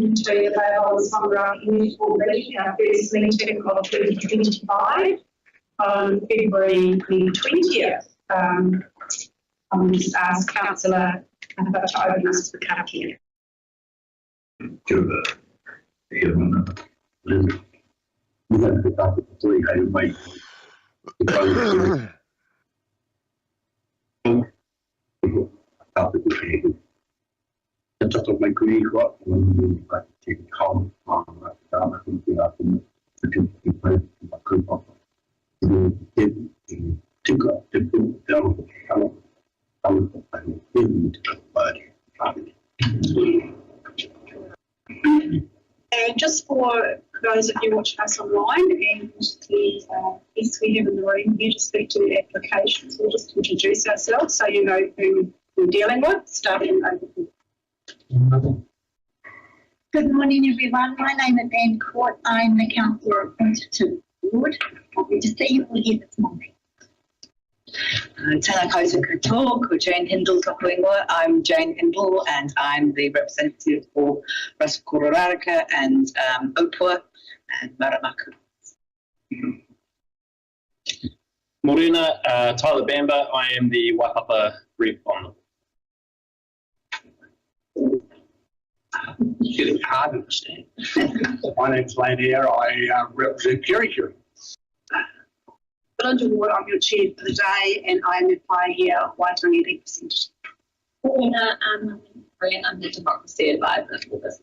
to available as Whangaroa Community Board meeting, our first meeting of 2025 on February the 20th. I'll just ask Councillor Hanna to open us to the council. And just for those of you watching us online and the guests we have in the room here to speak to the applications, we'll just introduce ourselves so you know who we're dealing with, starting over here. Good morning, everyone. My name is Anne Court. I'm the councillor appointed to the board. Happy to see you all here this morning. Tēnā koutou katoa, ko Jane Hindle tōku ingoa. I'm Jane Hindle and I'm the representative for Rasikororaraka and Opua and Maramaku. Morena, Tyler Bamber. I am the Waipapa rep on the It's getting hard to understand. My name's Lanier. I represent Kerry. Underwood, I'm your chair for the day, and I am applying here Waitangi representative. I'm the democracy advisor for this.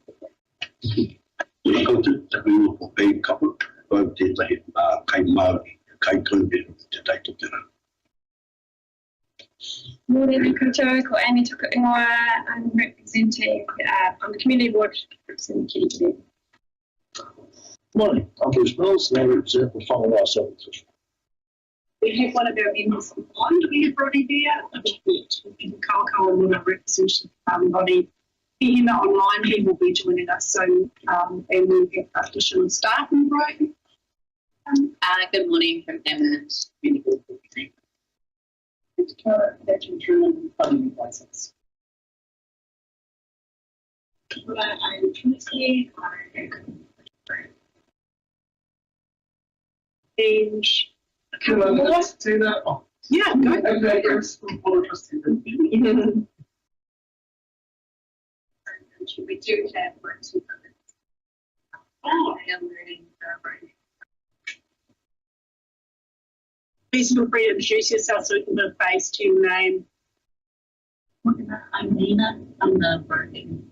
Morena koutou, ko Amy tōku ingoa. I'm representing on the community board representing Kitty. Morning, I'm Bruce Mills, and I represent the Whangaroa Subtitles. We have one of our members on. Do we have Roddy there? Kalko and then a representative body. Here online, he will be joining us soon, and we have additional staff in the room. Good morning from Eminent Community Board. I'm Tuesday. And Can I just do that? Oh, yeah, go. okay, yes, We do have one, two comments. Oh, I'm learning. Please feel free to introduce yourself so we can put a face to your name. I'm Nina. I'm the working.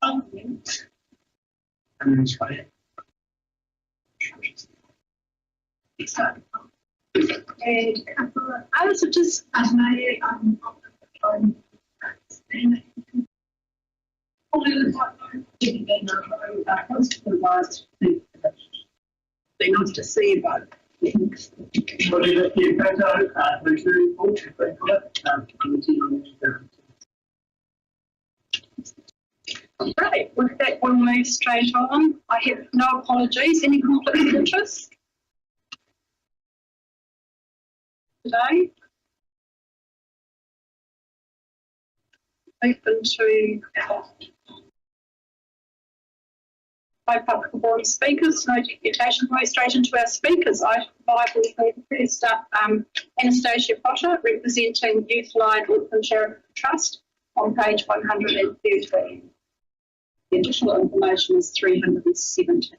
Oh, I'm inspired. and I was just they not to see about Right, with that we'll move straight on. I have no apologies. Any conflicts of interest today? Open to by public board speakers, no deputation, go straight into our speakers. I provide first up Anastasia Potter representing Youthline Auckland Charitable Trust on page 113. The additional information is 370.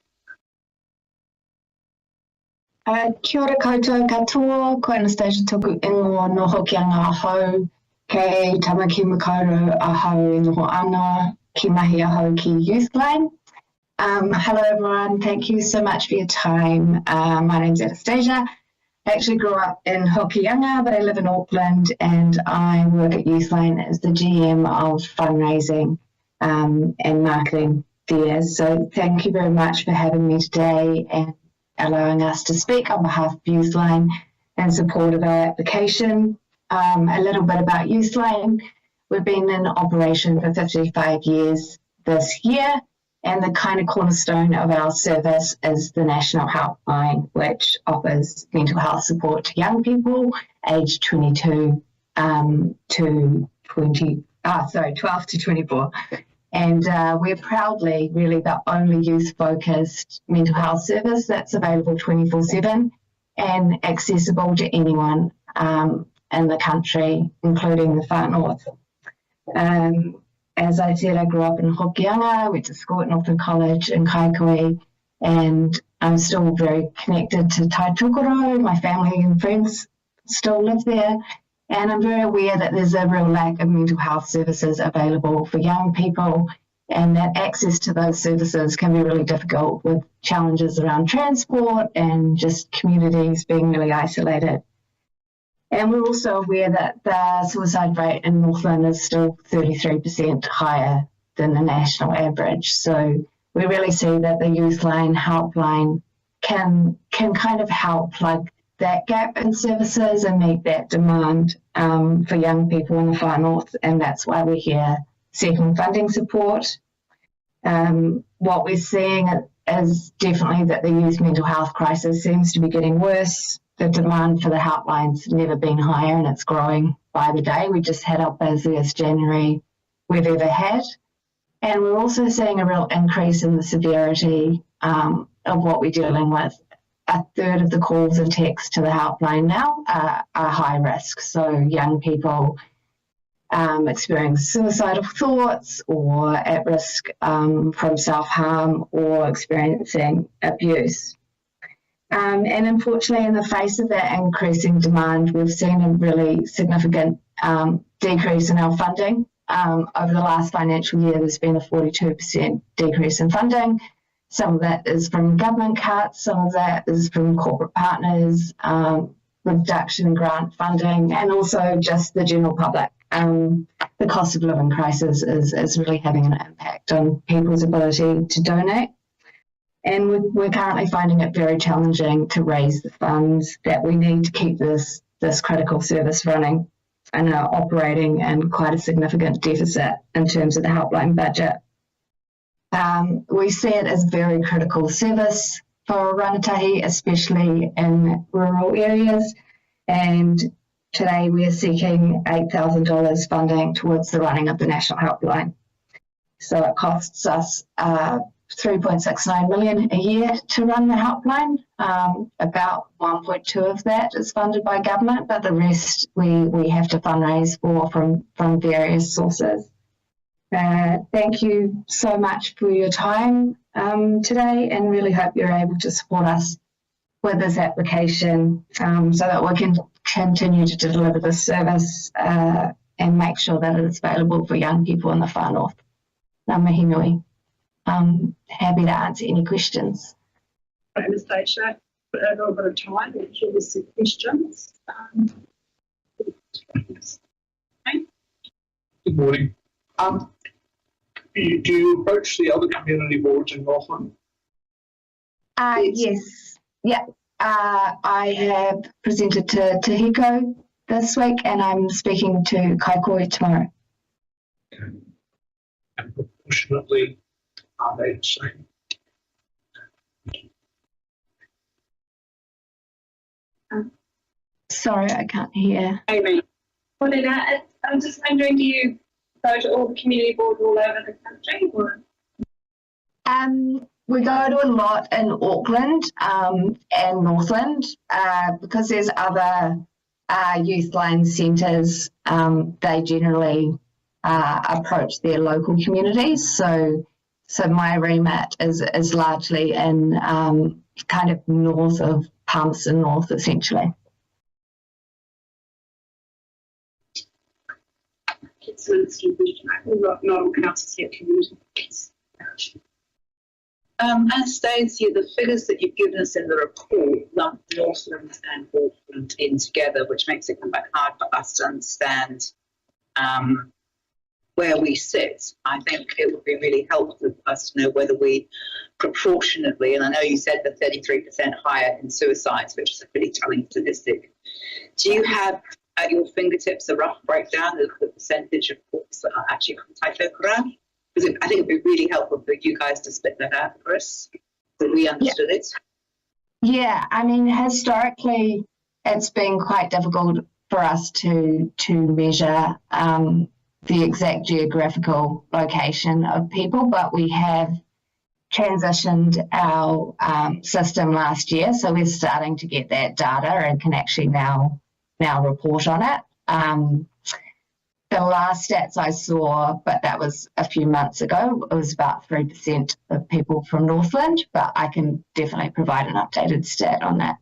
Kia ora koutou katoa, ko Anastasia tōku ingoa no Hokianga ahau, kei tamaki makaurau ahau noho ana, ki mahi ahau ki Youthline. Hello everyone, thank you so much for your time. My name's Anastasia. I actually grew up in Hokianga, but I live in Auckland and I work at Youthline as the GM of fundraising and marketing there. So thank you very much for having me today and allowing us to speak on behalf of Youthline in support of our application. A little bit about Youthline. We've been in operation for 55 years this year, and the kind of cornerstone of our service is the National Helpline, which offers mental health support to young people aged 22 to 12 to 24. And we're proudly really the only youth-focused mental health service that's available 24/7 and accessible to anyone in the country, including the far north. As I said, I grew up in Hokianga, went to school at Northern College in Kaikoui, and I'm still very connected to Taitokoro. My family and friends still live there, and I'm very aware that there's a real lack of mental health services available for young people, and that access to those services can be really difficult with challenges around transport and just communities being really isolated. And we're also aware that the suicide rate in Northland is still 33% higher than the national average. So we really see that the Youth Line helpline can kind of help plug that gap in services and meet that demand for young people in the far north, and that's why we're here seeking funding support. What we're seeing is definitely that the youth mental health crisis seems to be getting worse. The demand for the helpline's never been higher, and it's growing by the day. We just had our busiest January we've ever had. And we're also seeing a real increase in the severity of what we're dealing with. A third of the calls and texts to the helpline now are high risk. So young people experiencing suicidal thoughts or at risk from self-harm or experiencing abuse. And unfortunately, in the face of that increasing demand, we've seen a really significant decrease in our funding. Over the last financial year, there's been a 42% decrease in funding. Some of that is from government cuts, some of that is from corporate partners, reduction in grant funding, and also just the general public. The cost of living crisis is really having an impact on people's ability to donate. And we're currently finding it very challenging to raise the funds that we need to keep this critical service running, and are operating in quite a significant deficit in terms of the helpline budget. We see it as a very critical service for rangatahi, especially in rural areas, and today we are seeking $8,000 funding towards the running of the national helpline. So it costs us $3.69 million a year to run the helpline. About 1.2 of that is funded by government, but the rest we have to fundraise for from various sources. Thank you so much for your time today, and really hope you're able to support us with this application so that we can continue to deliver this service and make sure that it is available for young people in the far north. Ngā mihi nui. I'm happy to answer any questions. Anastasia, for a little bit of time, I'm sure there's some questions. Good morning. Do you approach the other community boards in Northland? Yes. Yeah. I have presented to Te Hiko this week, and I'm speaking to Kaikoui tomorrow. Okay. And proportionately, are they the same? Sorry, I can't hear. Amy. Well, I'm just wondering, do you go to all the community boards all over the country? Or? We go to a lot in Auckland and Northland because there's other youth line centres. They generally approach their local communities. So my remit is largely in kind of north of Palmerston North, essentially. Not all councils have community. Anastasia, the figures that you've given us in the report lump Northland and Auckland in together, which makes it quite hard for us to understand where we sit. I think it would be really helpful for us to know whether we proportionately, and I know you said the 33% higher in suicides, which is a pretty telling statistic. Do you have at your fingertips a rough breakdown of the percentage of courts that are actually from Taitokoro? Because I think it would be really helpful for you guys to split that out for us, so we understood it. Yeah, I mean, historically, it's been quite difficult for us to measure the exact geographical location of people, but we have transitioned our system last year, so we're starting to get that data and can actually now report on it. The last stats I saw, but that was a few months ago, it was about 3% of people from Northland, but I can definitely provide an updated stat on that.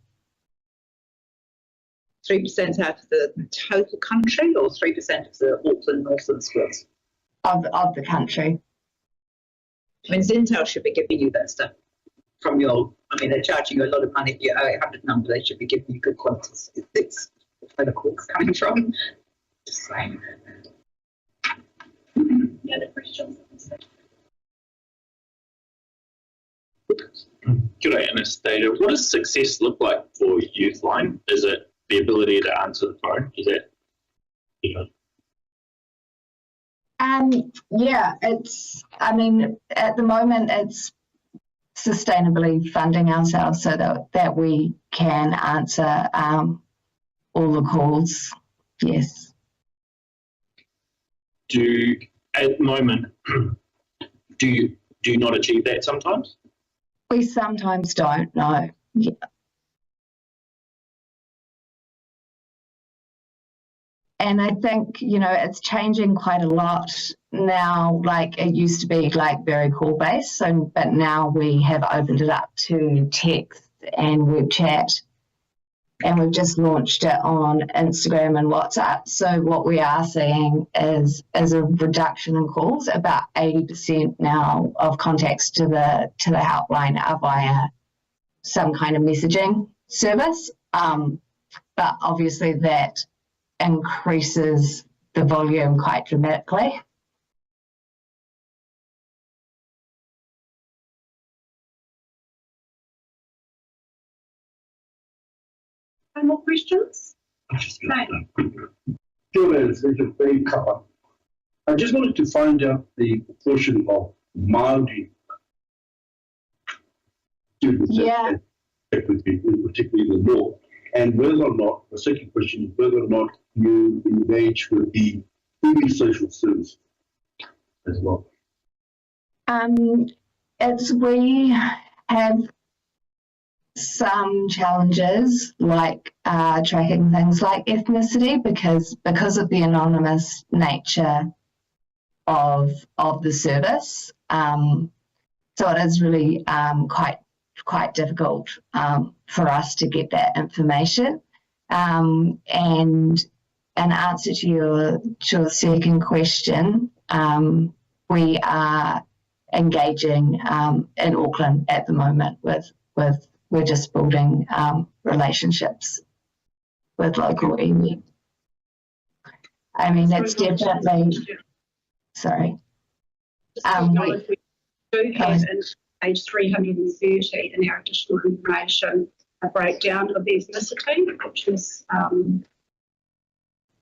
3% out of the total country, or 3% of the Auckland Northland schools? Of the country. I mean, Zintel should be giving you that stuff from your, I mean, they're charging you a lot of money for your 0800 number. They should be giving you good quantities. It's where the call's coming from. Just saying. Any other questions? Good day, Anastasia. What does success look like for Youthline? Is it the ability to answer the phone? Is that, you know? Yeah, it's, I mean, at the moment it's sustainably funding ourselves so that we can answer all the calls, yes. At the moment, do you not achieve that sometimes? We sometimes don't, no. Yeah. And I think, you know, it's changing quite a lot now. Like it used to be like very call based, but now we have opened it up to text and web chat, and we've just launched it on Instagram and WhatsApp. So what we are seeing is a reduction in calls. About 80% now of contacts to the helpline are via some kind of messaging service. But obviously that increases the volume quite dramatically. No more questions? No. Sure, it's a very cover. I just wanted to find out the proportion of Māori students that would be, particularly in the north, and whether or not, the second question is whether or not you engage with the iwi social service as well. We have some challenges like tracking things like ethnicity because of the anonymous nature of the service. So it is really quite difficult for us to get that information. And in answer to your second question, we are engaging in Auckland at the moment with we're just building relationships with local iwi. I mean, it's definitely, sorry. We do have in page 330 in our additional information a breakdown of ethnicity, which is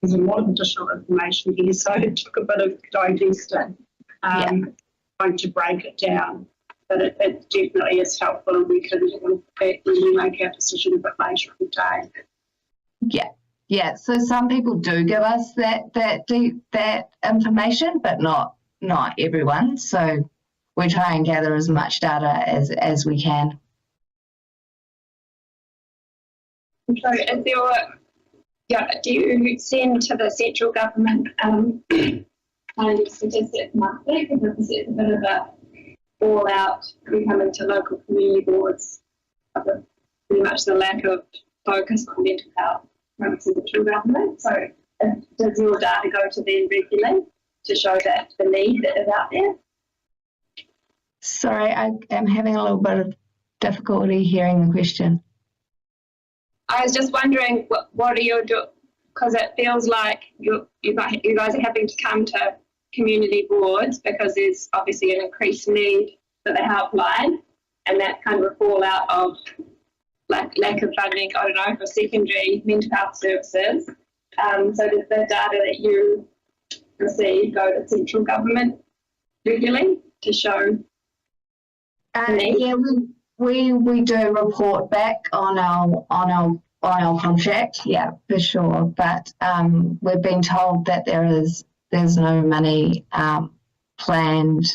there's a lot of additional information here, so it took a bit of digesting, trying to break it down. But it definitely is helpful, and we can look at when we make our decision a bit later in the day. Yeah. So some people do give us that information, but not everyone. So we try and gather as much data as we can. So is there, do you send to the central government kind of statistics monthly? Because it's a bit of a all out, we come into local community boards, pretty much the lack of focus on mental health from the central government. So does your data go to them regularly to show that the need that is out there? Sorry, I am having a little bit of difficulty hearing the question. I was just wondering what are you doing, because it feels like you guys are having to come to community boards because there's obviously an increased need for the helpline, and that kind of a fallout of lack of funding, I don't know, for secondary mental health services. So does the data that you receive go to central government regularly to show the need? Yeah, we do report back on our contract, yeah, for sure. But we've been told that there there's no money planned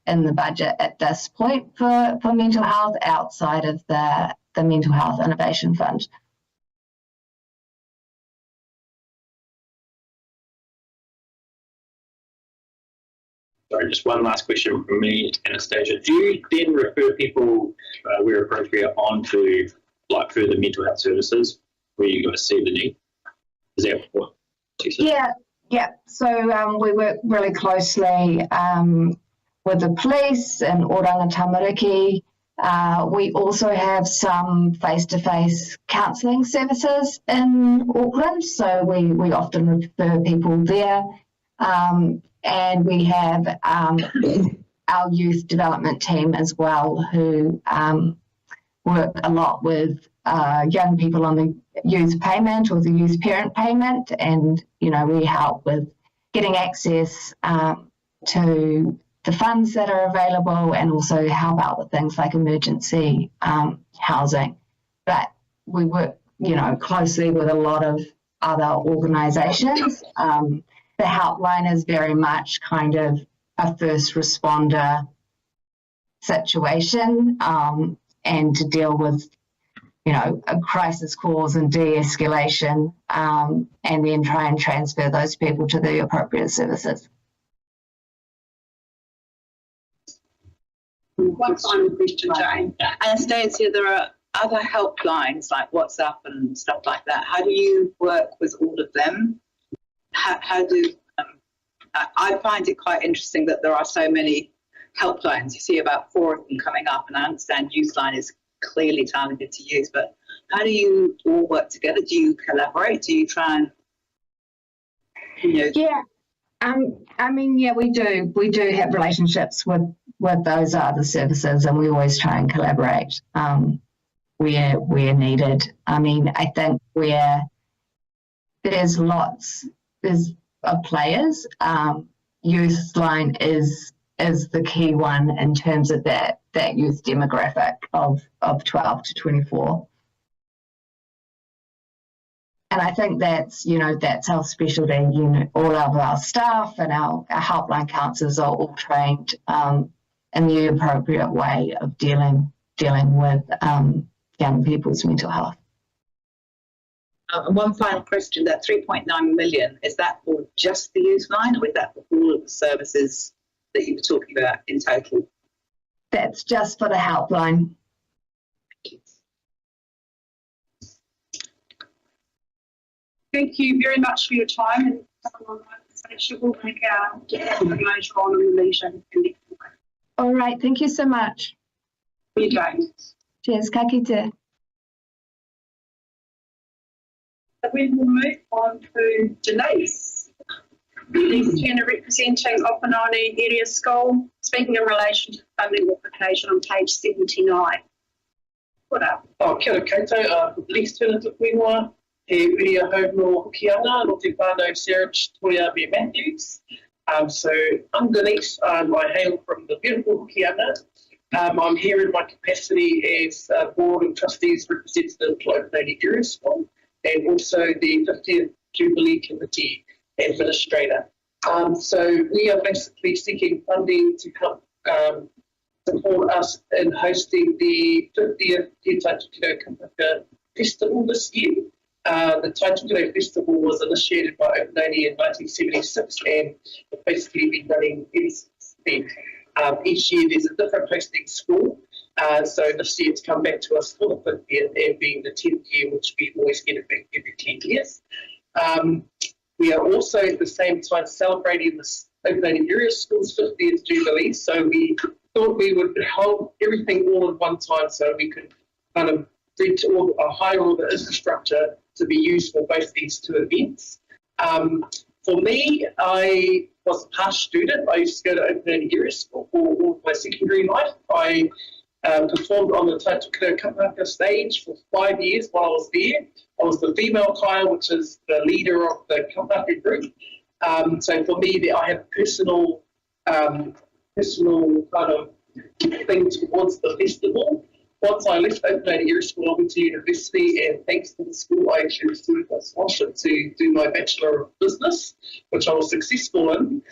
in the budget at this point for mental health outside of the Mental Health Innovation Fund. Sorry, just one last question from me, Anastasia. Do you then refer people, where appropriate, on to like further mental health services where you guys see the need? Is that what you said? Yeah. So we work really closely with the police and Oranga Tamariki. We also have some face-to-face counselling services in Auckland, so we often refer people there. And we have our youth development team as well, who work a lot with young people on the youth payment or the youth parent payment, and we help with getting access to the funds that are available, and also help out with things like emergency housing. But we work closely with a lot of other organisations. The helpline is very much kind of a first responder situation, and to deal with, a crisis calls and de-escalation, and then try and transfer those people to the appropriate services. One final question, Jane. Anastasia, there are other helplines like WhatsApp and stuff like that. How do you work with all of them? How do I find it quite interesting that there are so many helplines. You see about 4 of them coming up, and I understand Youthline is clearly targeted to youth, but how do you all work together? Do you collaborate? Do you try and, Yeah, we do. We do have relationships with those other services, and we always try and collaborate where needed. I think where there's lots of players, Youthline is the key one in terms of that youth demographic of 12 to 24. And I think that's our specialty. All of our staff and our helpline counsellors are all trained in the appropriate way of dealing with young people's mental health. And one final question, that 3.9 million, is that for just the Youthline, or is that for all of the services that you were talking about in total? That's just for the helpline. Thank you very much for your time, and we'll make our decision later on in the meeting. All right, thank you so much. You Jane. Cheers, ka kite. We will move on to Denise. Denise Turner, representing Opinoni Area School, speaking in relation to the funding application on page 79. What up? Kia ora koutou, Denise Turner te whenua, he uria hau no hoki ana, no te whānau Sarich Toria B. Matthews. So I'm Denise, I hail from the beautiful hoki ana. I'm here in my capacity as Board of Trustees representative for Opinoni Area School, and also the 50th Jubilee Committee Administrator. So we are basically seeking funding to help support us in hosting the 50th Te Taitukido Kapaka Festival this year. The Taitukido Festival was initiated by Opinoni in 1976 and it's basically been running ever since then. Each year there's a different hosting school. So this year it's come back to us for the 50th and being the 10th year, which we always get it back every 10 years. We are also at the same time celebrating the Opinoni Area School's 50th Jubilee. So we thought we would hold everything all at one time so we could kind of hire all the infrastructure to be used for both these two events. For me, I was a past student. I used to go to Opinoni Area School for all of my secondary life. I performed on the Taitukido Kapaka stage for 5 years while I was there. I was the female choir, which is the leader of the Kapaka group. So for me, I have personal kind of thing towards the festival. once I left Open Air School, I went to university, and thanks to the school, I actually received a scholarship to do my Bachelor of Business, which I was successful in.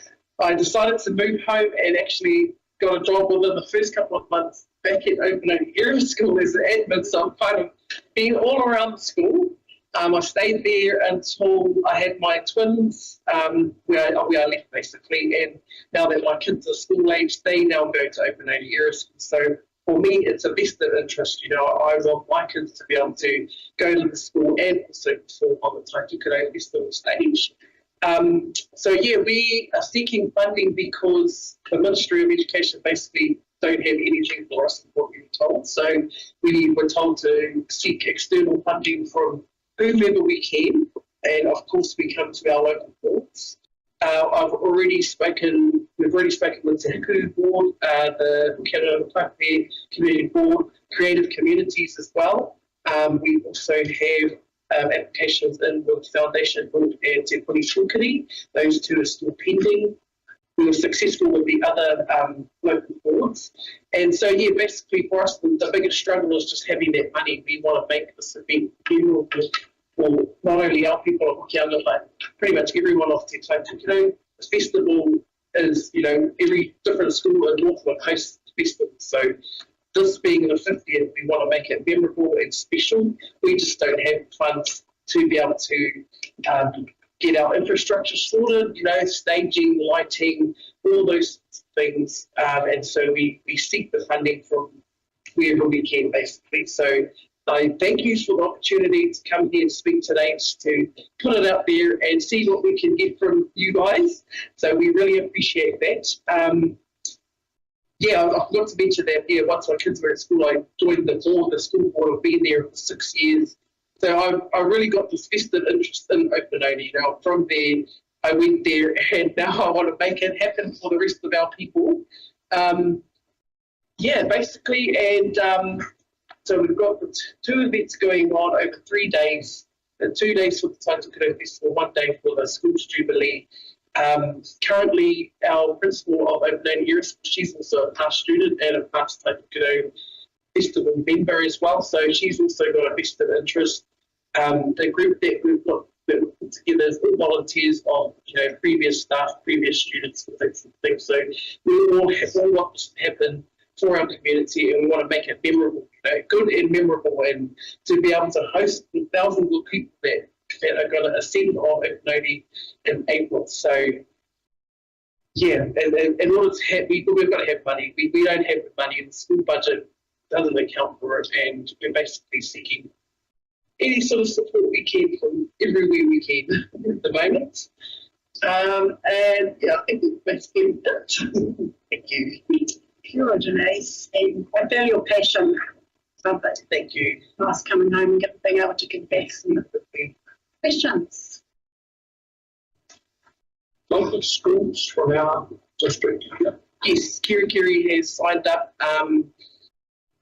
I decided to move home and actually got a job within the first couple of months back at Open Air School as an admin, so I'm kind of been all around the school. I stayed there until I had my twins, where I left basically, and now that my kids are school age, they now go to Open Air School. So for me, it's a vested interest. You know, I want my kids to be able to go to the school and also perform on the Taitukere Festival stage. So yeah, we are seeking funding because the Ministry of Education basically don't have anything for us, what we were told. So we were told to seek external funding from whomever we can, and of course we come to our local boards. We've already spoken with the Hiku Board, the Whangaroa Taipei Community Board, Creative Communities as well. We also have applications in with Foundation Board and Te Puni Tukiri. Those two are still pending. We were successful with the other local boards. And so, yeah, basically for us, the biggest struggle is just having that money. We want to make this event memorable for not only our people of Whangaroa, but pretty much everyone off Te Taitukere. The festival is, you know, every different school in Northland hosts the festival. So this being the 50th, we want to make it memorable and special. We just don't have funds to be able to get our infrastructure sorted, you know, staging, lighting, all those things. And so we seek the funding from wherever we can, basically. So I thank you for the opportunity to come here and speak today, to put it out there and see what we can get from you guys. So we really appreciate that. Yeah, I forgot to mention that, yeah, once my kids were at school, I joined the board, the school board. I've been there for 6 years. So I really got this vested interest in Open Air. You know, from there, I went there, and now I want to make it happen for the rest of our people. Yeah, basically, and so we've got the two events going on over 3 days. 2 days for the Taitukere Festival, 1 day for the Schools Jubilee. Currently, our principal of Open Air, she's also a past student and a past Taitukere Festival member as well, so she's also got a vested interest. The group that we've got that we put together is all volunteers of, you know, previous staff, previous students, and things. So we all want this to happen for our community, and we want to make it memorable, you know, good and memorable, and to be able to host the thousands of people that are going to ascend on Open in April. So yeah, and in order to have, we've got to have money. We don't have the money, and the school budget doesn't account for it, and we're basically seeking any sort of support we can from everywhere we can at the moment. And yeah, I think that's basically it. Thank you. Kia ora, Janae, and I feel your passion. Love it. Thank you. Nice coming home and being able to give back some questions. Local schools from our district. Yes, Kiri has signed up.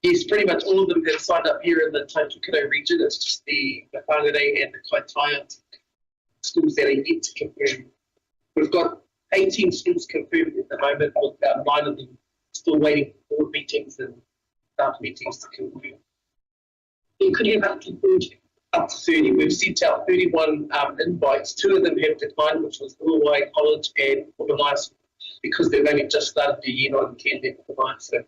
Yes, pretty much all of them have signed up here in the Taitukere region. It's just the Whangaroa and the Kaitaia schools that are yet to confirm. We've got 18 schools confirmed at the moment, with about 9 of them still waiting for board meetings and staff meetings to confirm. You could have up to 30. Up to 30. We've sent out 31 invites. 2 of them have declined, which was Whangaroa College and Whangaroa, because they've only just started their year 9 and 10 there for the night. So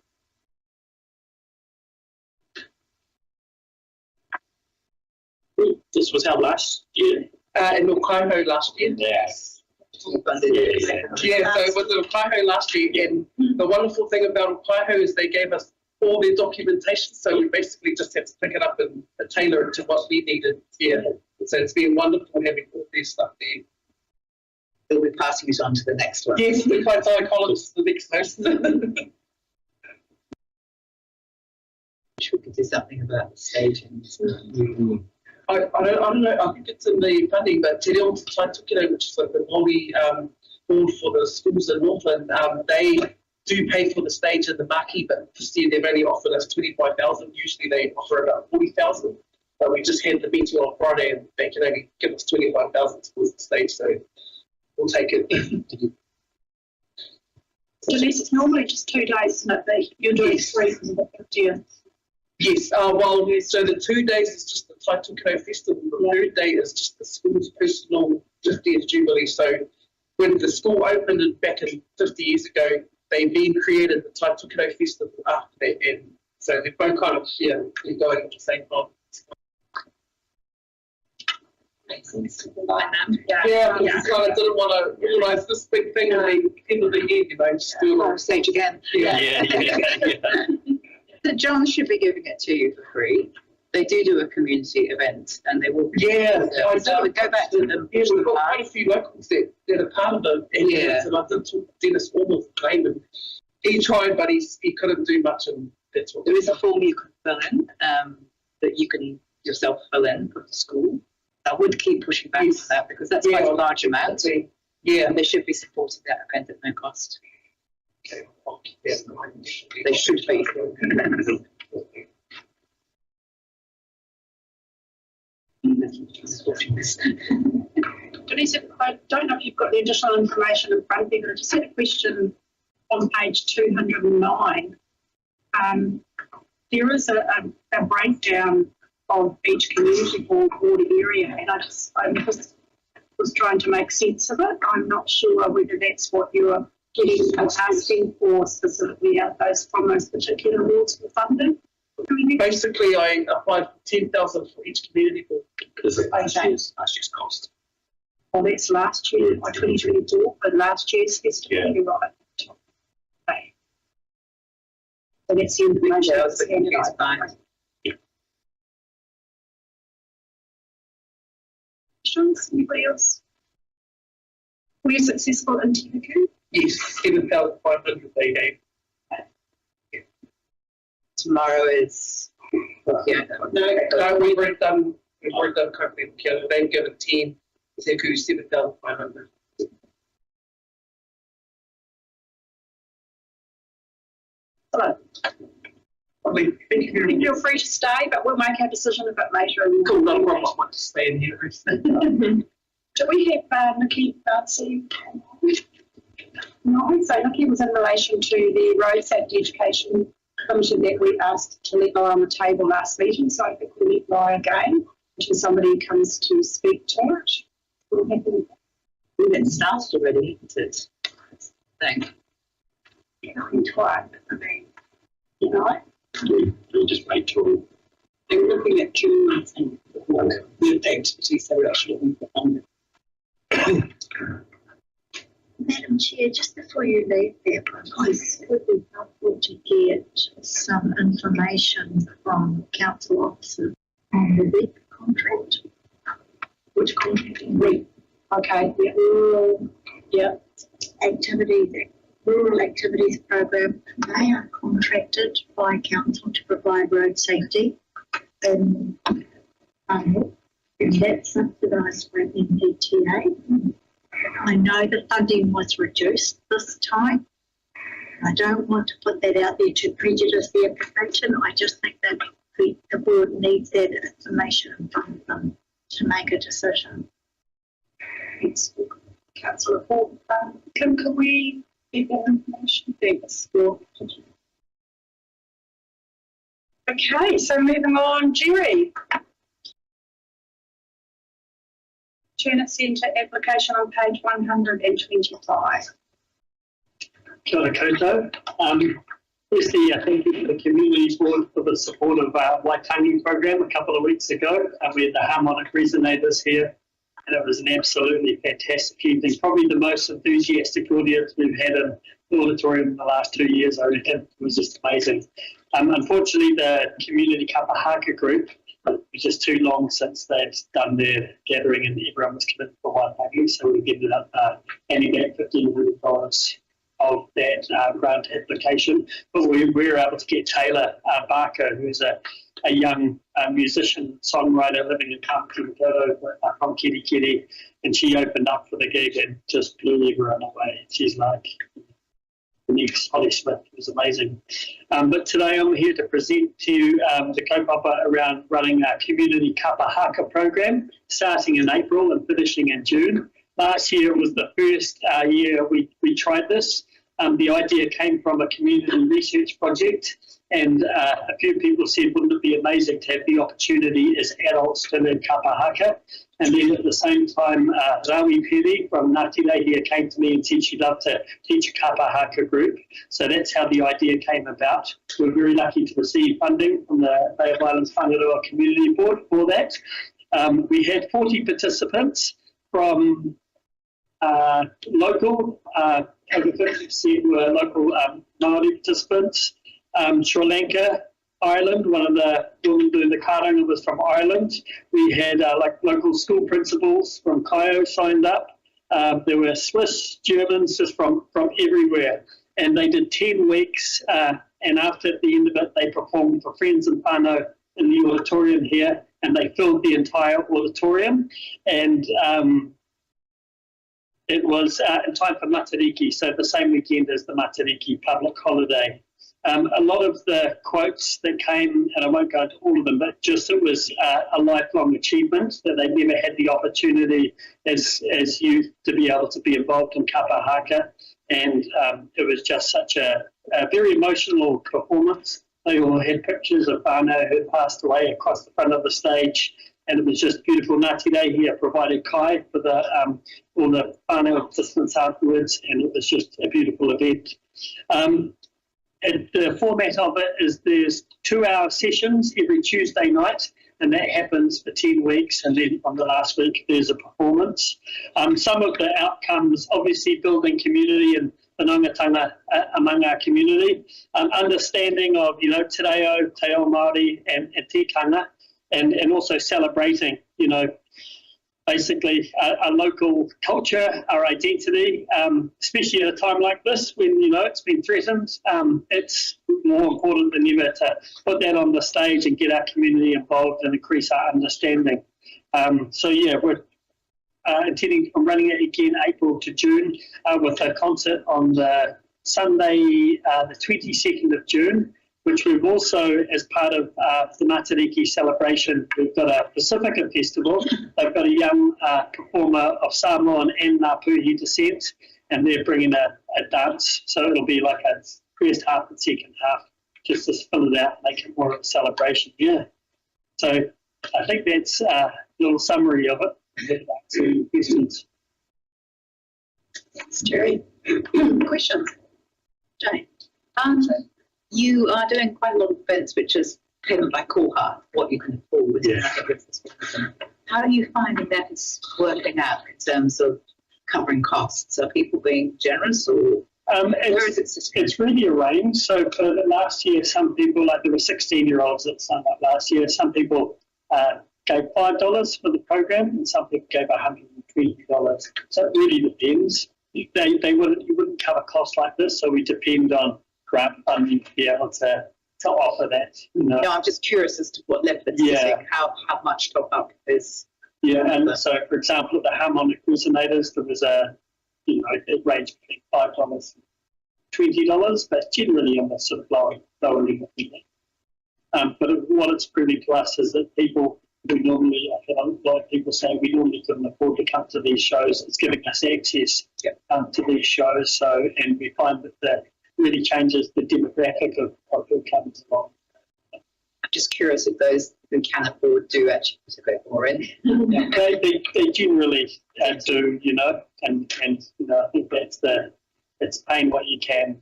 This was held last year. in Okaiho last year. Yes. Yeah, so it was in Okaiho last year, and the wonderful thing about Okaiho is they gave us all their documentation, so we basically just had to pick it up and tailor it to what we needed. Yeah, so it's been wonderful having all their stuff there. They'll be passing it on to the next one. Yes, the Kaitaia College is the next host. We could do something about the staging. I don't know, I think it's in the funding, but Te Reo Taitukere, which is like the Māori board for the schools in Northland, they do pay for the stage and the marquee, but this year they've only offered us 25,000. Usually they offer about 40,000. But we just had the meeting on Friday, and they can only give us 25,000 towards the stage, so we'll take it. Denise, it's normally just 2 days, isn't it? You're doing 3 from the 50th. Yes, well, so the 2 days is just the Taitokoro Festival. The third day is just the school's personal 50th Jubilee. So when the school opened back in 50 years ago, they then created the Taitokoro Festival after that. And so they're both kind of, yeah, they're going at the same time. Makes sense to combine them. Yeah, I just kind of didn't want to realise this big thing at the end of the year, you know, just do it On all. stage again. Yeah. So John should be giving it to you for free. They do a community event, and they will. Yeah, I so I would go back to them. Yeah, we've got quite a few locals that are part of the events, and I did talk to Dennis almost name, and he tried, but he couldn't do much, and that's what. There is a form you can fill in that you can yourself fill in for the school. I would keep pushing back on that because that's quite a large amount. Yeah, And they should be supporting that event at no cost. okay. Yeah, They should be. Denise, I don't know if you've got the additional information in front of you, but I just had a question on page 209. There is a breakdown of each community board area, and I just was trying to make sense of it. I'm not sure whether that's what you're getting and asking for specifically out from those particular awards for funding. Basically, I applied for 10,000 for each community board. Last year's cost. Well, that's last year, by 2024, but last year's festival, you're right. Okay. So that's the information I was handed out. Questions? Anybody else? Were you successful in Timaku? Yes, 7,500 they gave. Tomorrow is. Yeah. No, we've already done company together. They've given 10, Timaku 7,500. Hello. Lovely. Thank you very much. Feel free to stay, but we'll make our decision a bit later. Cool, no problem. I want to stay in here. Do we have Nikki Bartsey? No, so Nikki was in relation to the road safety education commission that we asked to let lie on the table last meeting, so I think we let lie again until somebody comes to speak to it. We'll have to. It started already, isn't it? Thank Yeah, twice. I mean, you know. We just made sure. They were looking at June and the expertise they were actually looking for funding. Madam Chair, just before you leave there, it would be helpful to get some information from council officers on the REAP contract. Which contract? Okay, yeah. Rural Activities Program, they are contracted by council to provide road safety and that's subsidised by NPTA. I know the funding was reduced this time. I don't want to put that out there to prejudice the application. I just think that the board needs that information in front of them to make a decision. It's council report. Can we get that information? Thanks. Okay, so moving on, Jerry. Turnip Centre application on page 125. Kia ora koutou. Firstly, thank you to the Community Board for the support of our Waitangi program a couple of weeks ago. We had the harmonic resonators here, and it was an absolutely fantastic evening. Probably the most enthusiastic audience we've had in the auditorium in the last 2 years, I reckon. It was just amazing. Unfortunately, the Community Kapahaka group, it was just too long since they'd done their gathering and everyone was committed for Waitangi, so we ended up handing back $1,500 of that grant application. But we were able to get Taylor Barker, who's a young musician, songwriter living in Kamapiri from Kirikiri, and she opened up for the gig and just blew everyone away. She's like the next Holly Smith. It was amazing. But today I'm here to present to you the kaupapa around running a Community Kapahaka program, starting in April and finishing in June. Last year was the first year we tried this. The idea came from a community research project, and a few people said, wouldn't it be amazing to have the opportunity as adults to learn kapa haka? And then at the same time, Rawi Piri from Ngāti Rehia came to me and said she'd love to teach a kapa haka group. So that's how the idea came about. We're very lucky to receive funding from the Bay of Islands Whangaroa Community Board for that. We had 40 participants from local, over 50% were local Māori participants. Sri Lanka, Ireland, one of the women doing the karanga was from Ireland. We had like local school principals from Cairo signed up. There were Swiss, Germans, just from everywhere. And they did 10 weeks. And after at the end of it, they performed for friends and whānau in the auditorium here. And they filled the entire auditorium. And it was in time for Matariki, so the same weekend as the Matariki public holiday. A lot of the quotes that came, and I won't go into all of them, but just it was a lifelong achievement that they never had the opportunity as youth to be able to be involved in kapa haka. And it was just such a very emotional performance. They all had pictures of whānau who passed away across the front of the stage. And it was just beautiful. Ngāti Rehia provided kai for the all the whānau participants afterwards, and it was just a beautiful event. And the format of it is there's 2-hour sessions every Tuesday night, and that happens for 10 weeks, and then on the last week there's a performance. Some of the outcomes, obviously building community and whanaungatanga among our community, understanding of, te reo, te ao Māori and tikanga, and also celebrating, basically a local culture, our identity, especially at a time like this when, it's been threatened. It's more important than ever to put that on the stage and get our community involved and increase our understanding. We're intending on running it again April to June with a concert on the Sunday, the 22nd of June, which we've also, as part of the Matariki celebration, we've got a Pacifica festival. They've got a young performer of Samoan and Ngāpuhi descent, and they're bringing a dance. So it'll be like a first half and second half, just to fill it out, make it more of a celebration. Yeah. So I think that's a little summary of it. To questions. Thanks, Jerry. Questions? Jane? You are doing quite a lot of events, which is payment by koha, what you can afford. Yeah. How are you finding that is working out in terms of covering costs? Are people being generous, or where is it sitting? It's really a range. So for the last year, some people, like there were 16-year-olds that signed up last year, some people gave $5 for the program, and some people gave $120. So it really depends. You wouldn't cover costs like this, so we depend on grant funding to be able to offer that. No, I'm just curious as to what level it's sitting, how much top up is. Yeah, and so for example, at the harmonic resonators, there was it ranged between $5 and $20, but generally on the sort of lower level. But what it's proving to us is that people who normally, I've had a lot of people say we normally couldn't afford to come to these shows. It's giving us access to these shows. So, and we find that really changes the demographic of who comes along. I'm just curious if those who can afford do actually put a bit more in. They generally do, and I think it's paying what you can,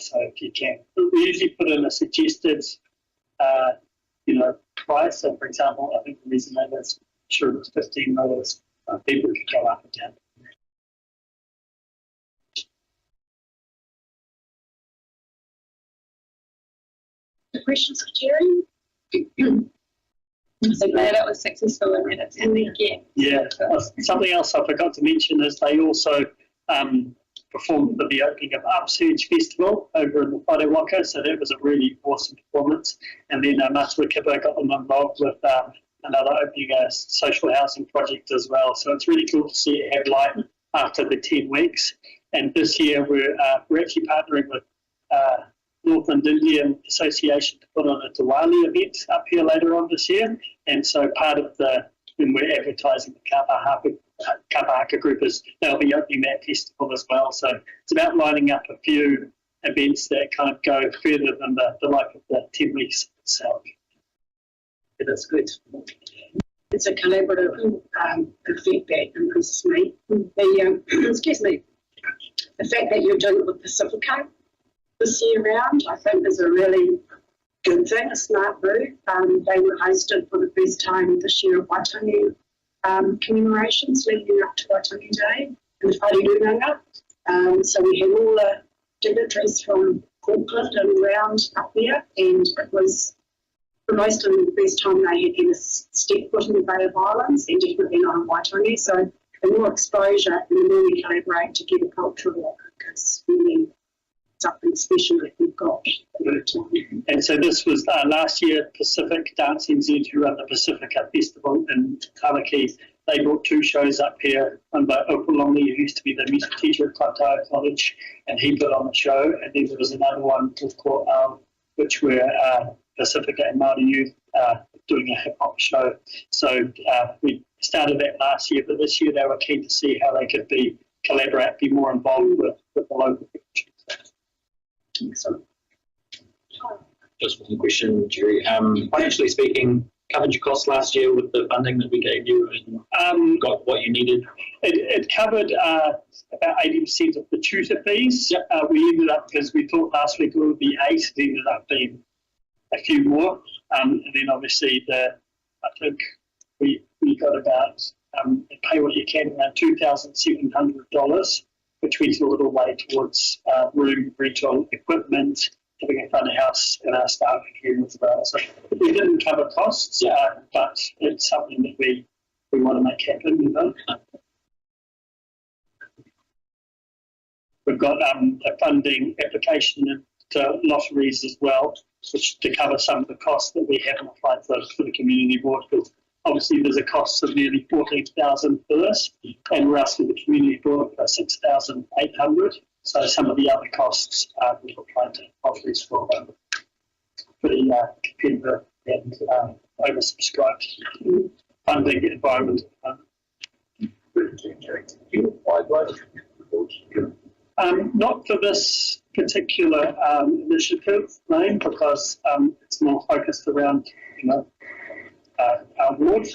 so if you can. We usually put in a suggested, price. So for example, I think the reason that it's sure it's $15, people could go up and down. Questions for Jerry? So glad it was successful and that it's happening again. Yeah, something else I forgot to mention is they also performed for the opening of Upsurge Festival over in the Whare Waka, so that was a really awesome performance. And then Matua Kippa got them involved with another opening a social housing project as well. So it's really cool to see it have life after the 10 weeks. And this year we're actually partnering with Northland Indian Association to put on a Diwali event up here later on this year. And so part of when we're advertising the kapa Kapahaka groupers, they'll be opening that festival as well. So it's about lining up a few events that kind of go further than the life of the 10 weeks itself. Yeah, that's good. It's a collaborative event that impresses me. The excuse me, the fact that you're doing it with Pacifica this year round, I think is a really good thing, a smart move. They were hosted for the first time this year at Waitangi commemorations leading up to Waitangi Day in the Whangaroa. So we had all the dignitaries from Auckland and around up there, and it was for most of them the first time they had ever stepped foot in the Bay of Islands, and definitely not in Waitangi. So the more exposure and the more we collaborate together culturally, it's really something special that we've got. And so this was last year, Pacific Dance NZ, who run the Pacifica Festival in Tamaki. They brought 2 shows up here, one by Opalongi, who used to be the music teacher at Katoa College, and he put on the show. And then there was another one called which were Pacifica and Māori youth doing a hip hop show. So we started that last year, but this year they were keen to see how they could collaborate, be more involved with the local community. Excellent. Just one question, Jerry. Financially speaking, covered your costs last year with the funding that we gave you and got what you needed? It covered about 80% of the tutor fees. Yep. We ended up, because we thought last week it would be 8, it ended up being a few more. And then obviously I think we got about, pay what you can, around $2,700, which went a little way towards room, rental, equipment, having a front of house and our staff here as well. So we didn't cover costs, but it's something that we want to make happen, you know. We've got a funding application to lotteries as well, which to cover some of the costs that we haven't applied for the community board. Because obviously there's a cost of nearly $14,000 for this, and we're asking the community board for $6,800. So some of the other costs we've applied to lotteries for pretty competitive and oversubscribed funding environment. Not for this particular initiative, Lane, because it's more focused around, our ward.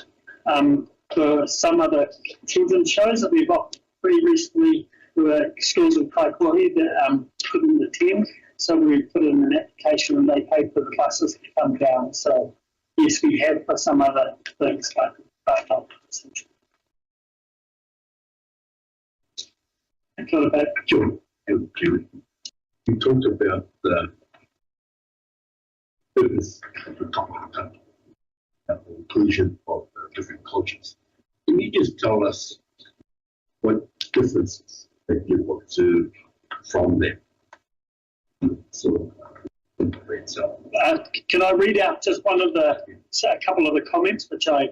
For some other children's shows that we've offered pretty recently, there were schools in Kaikohe that couldn't attend, so we put in an application and they paid for the buses to come down. So yes, we have for some other things, but not essential. John, you talked about the purpose of the Kapahaka, the inclusion of different cultures. Can you just tell us what differences that you've observed from them? Can I read out just a couple of the comments, which I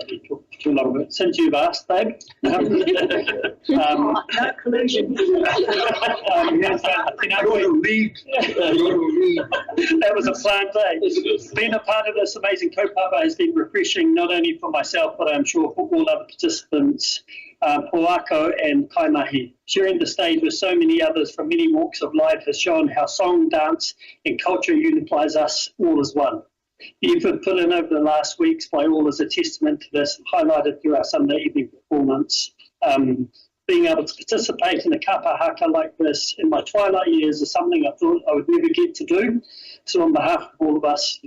didn't talk too long about, since you've asked, Dave? No collusion. That was a planned day. Being a part of this amazing kaupapa has been refreshing, not only for myself, but I'm sure for all other participants, Poako and Kaimahi. Sharing the stage with so many others from many walks of life has shown how song, dance and culture unifies us all as one. The effort put in over the last weeks by all is a testament to this, highlighted through our Sunday evening performance. Being able to participate in a kapahaka like this in my twilight years is something I thought I would never get to do. So on behalf of all of us,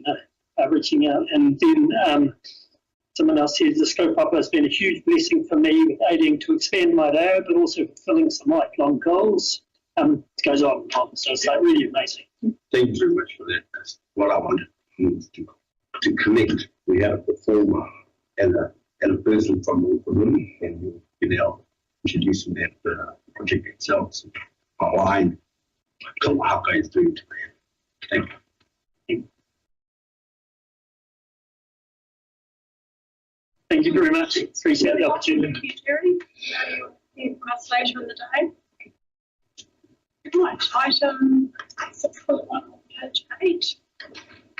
reaching out, and then someone else says the kaupapa has been a huge blessing for me, with aiding to expand my day, but also fulfilling some lifelong goals. It goes on and on, so it's like really amazing. Thank you very much for that. That's what I wanted to connect. We had a performer and a person from the community, and you've been able to introduce them at the project itself. So online, Kapahaka is doing to Thank you. Thank you very much. Appreciate the opportunity. Thank you, Jerry. You'll for us later in the day. Right, item 6.1 on page 8.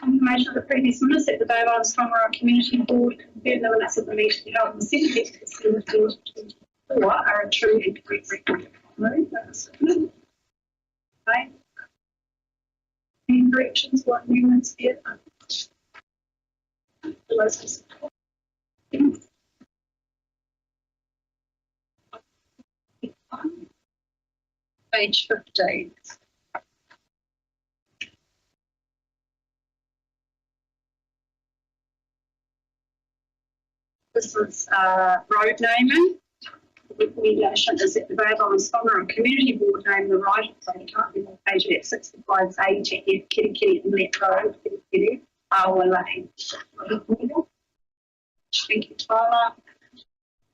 Confirmation of the previous minutes that the Bay Islands Whangaroa Community Board confirmed the minutes of the meeting held on the 17th of December 2024 are a true and correct record. Okay. Any corrections? What amendments here? Page 15. This is road naming. The recommendation is that the Bay Islands Whangaroa Community Board name the right of way currently on page 65A to F Kitty Kitty and Let Road, Kitty Kitty, Awa Lane. Thank you, Tyler.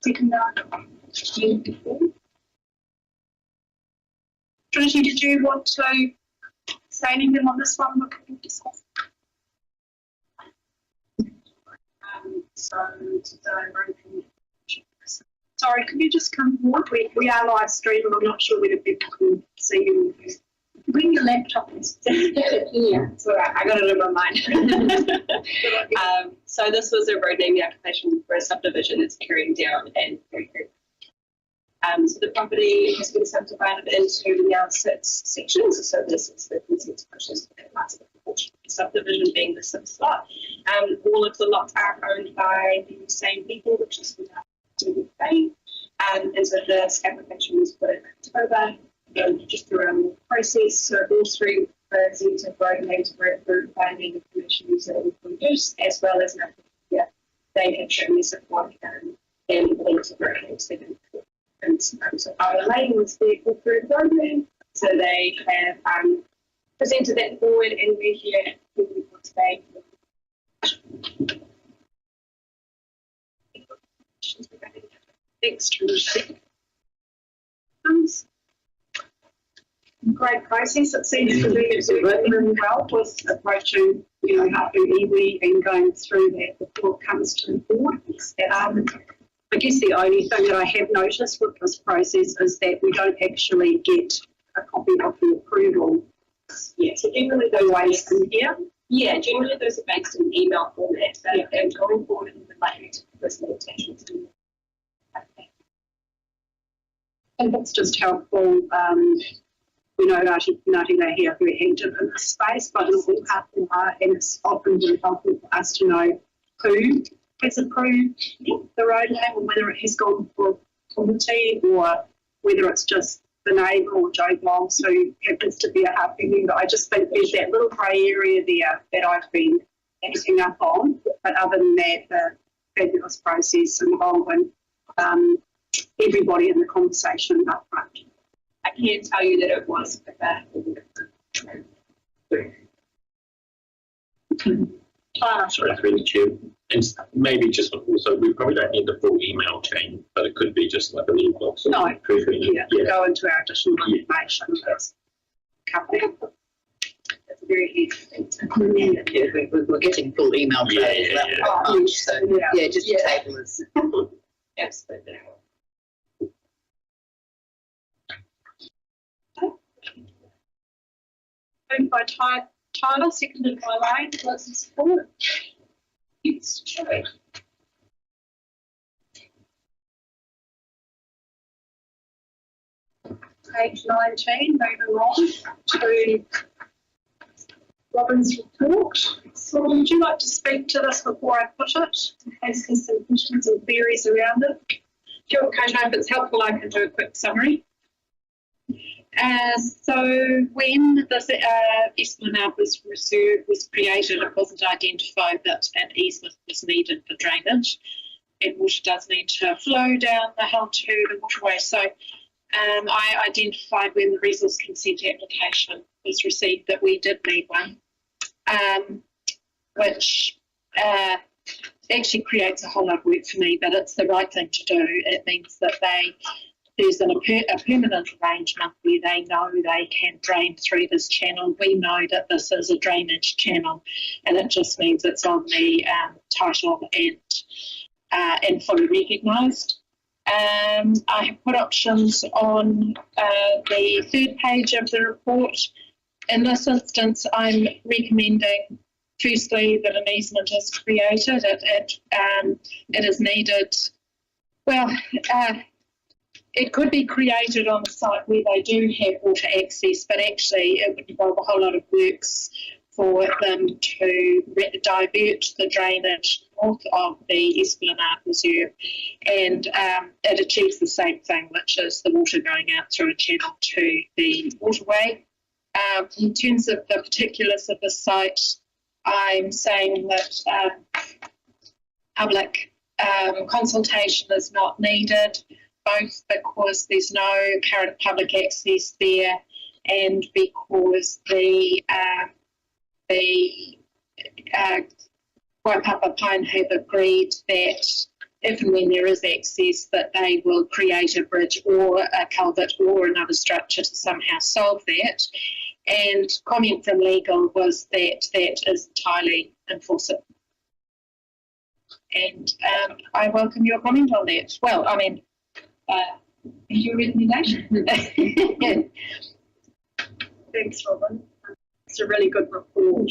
Second Trinity, did you want to say anything on this one? Sorry, can you just come forward? We are live streaming. I'm not sure whether people can see you. Bring your laptop. Yeah, it's all right. I got it in my mind. So this was a road naming application for a subdivision that's carrying down and so the property has been subdivided into now 6 sections. So this is the consent process for that last portion of the subdivision being the 6th lot. All of the lots are owned by the same people, which is without Bay. And so this application was put in October, just through a process. So all 3 versions of road names were approved by the commissioners that we produced, as well as they had shown me support and all of road names they've been. And so our lane was the approved road name. So they have presented that forward, and we're here today. Thanks, great process. It seems to be working really well with approaching, helping iwi and going through that before it comes to the board. I guess the only thing that I have noticed with this process is that we don't actually get a copy of the approval. Yeah, so generally those ways in here. Yeah, generally those are based in email format. And going forward, we would like you to personally attach them. And that's just helpful. Ngāti they're here very active in this space, but and it's often really helpful for us to know who has approved the road name, or whether it has gone for committee, or whether it's just the neighbour or Joe Blogs who happens to be a happy member. I just think there's that little grey area there that I've been acting up on, but other than that, the fabulous process involving everybody in the conversation up front. I can tell you that it was Sorry, through the chair. And maybe just also, we probably don't need the full email chain, but it could be just like a little box. No, go into our additional information. That's very easy thing to We're getting full email trails. So just the table is absolutely. Moved by Tyler, seconded by Lane. Let's support. It's true. Page 19, moving on to Robin's report. So would you like to speak to this before I put it? In case there's some questions and queries around it. Sure, Coach, if it's helpful, I can do a quick summary. So when this esplanade was created, it wasn't identified that an easement was needed for drainage, and water does need to flow down the hill to the waterway. So I identified when the resource consent application was received that we did need one, which actually creates a whole lot of work for me, but it's the right thing to do. It means that there's a permanent arrangement where they know they can drain through this channel. We know that this is a drainage channel, and it just means it's on the title and fully recognised. I have put options on the 3rd page of the report. In this instance, I'm recommending firstly, that an easement is created. It is needed. Well, it could be created on a site where they do have water access, but actually it would involve a whole lot of works for them to divert the drainage north of the Esplanade Reserve, and it achieves the same thing, which is the water going out through a channel to the waterway. In terms of the particulars of the site, I'm saying that public consultation is not needed, both because there's no current public access there and because the Waipapa Pine have agreed that if and when there is access, that they will create a bridge or a culvert or another structure to somehow solve that. And comment from legal was that that is entirely enforceable. And I welcome your comment on that. Well, I mean, your recommendation. Thanks, Robin. It's a really good report.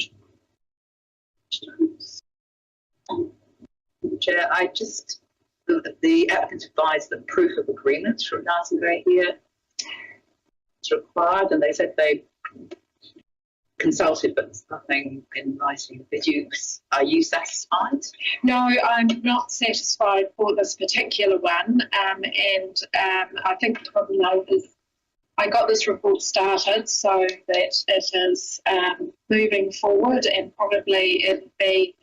Chair, I just feel that the applicant advised that proof of agreements from Ngāti here is required, and they said they consulted, but there's nothing in writing. Are you satisfied? No, I'm not satisfied for this particular one, and I think the problem now is I got this report started so that it is moving forward, and probably it'll be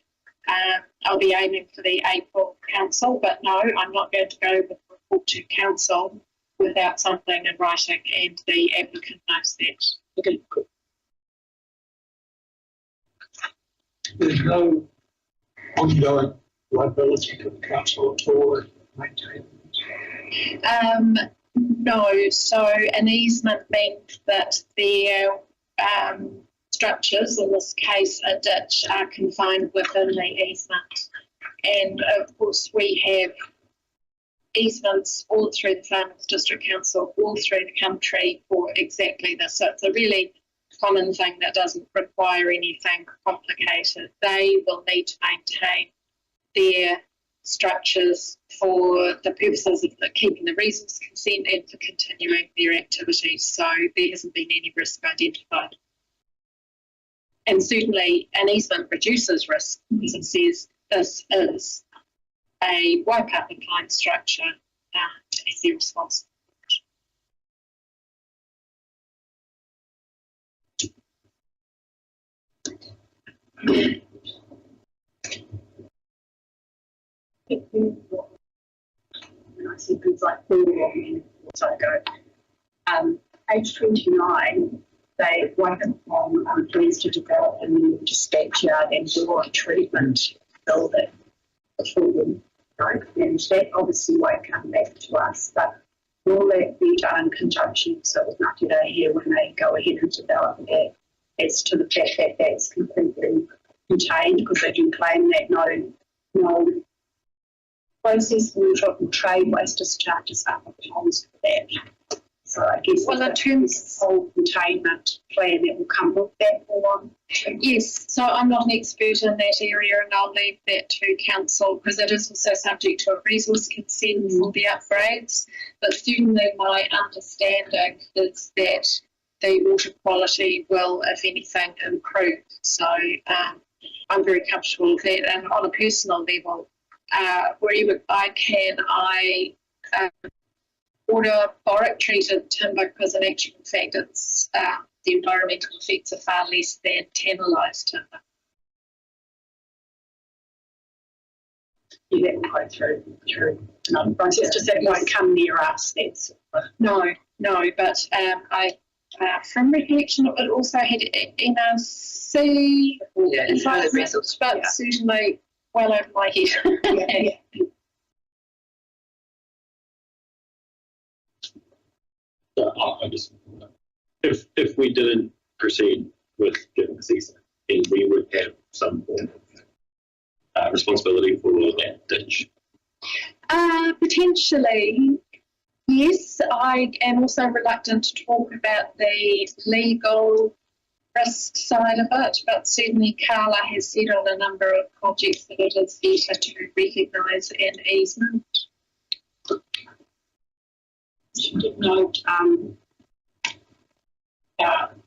I'll be aiming for the April council, but no, I'm not going to go with the report to council without something in writing, and the applicant knows that. Okay. There's no ongoing liability to the council at all to maintain. No, so an easement meant that their structures, in this case a ditch, are confined within the easement. And of course we have easements all through the Farmers District Council, all through the country for exactly this. So it's a really common thing that doesn't require anything complicated. They will need to maintain their structures for the purposes of keeping the resource consent and for continuing their activities. So there hasn't been any risk identified. And certainly an easement reduces risk because it says this is a Waipapa Pine structure as their responsibility. When I see things like pool logging, I go, page 29, they Waipapa are pleased to develop a new dispatch yard and water treatment building for them, right? And that obviously won't come back to us, but will that be done in conjunction so with Ngāti Reo here when they go ahead and develop that, as to the fact that that's completely contained, because they do claim that no processed water or trade waste discharges are proposed for that. So I guess well, in terms of whole containment plan that will come with that form. Yes, so I'm not an expert in that area, and I'll leave that to council because it is also subject to a resource consent for the upgrades. But certainly my understanding is that the water quality will, if anything, improve. So I'm very comfortable with that. And on a personal level, wherever I can, I order boric treated timber because in actual fact it's the environmental effects are far less than tannalised timber. Yeah, that will go through another process, just that won't come near us. That's No, but I from recollection it also had NRC resource, but yeah. certainly well over my head. yeah. I just, if we didn't proceed with giving this easement, then we would have some form of responsibility for that ditch. Potentially, yes. I am also reluctant to talk about the legal risk side of it, but certainly Carla has said on a number of projects that it is better to recognise an easement. She did note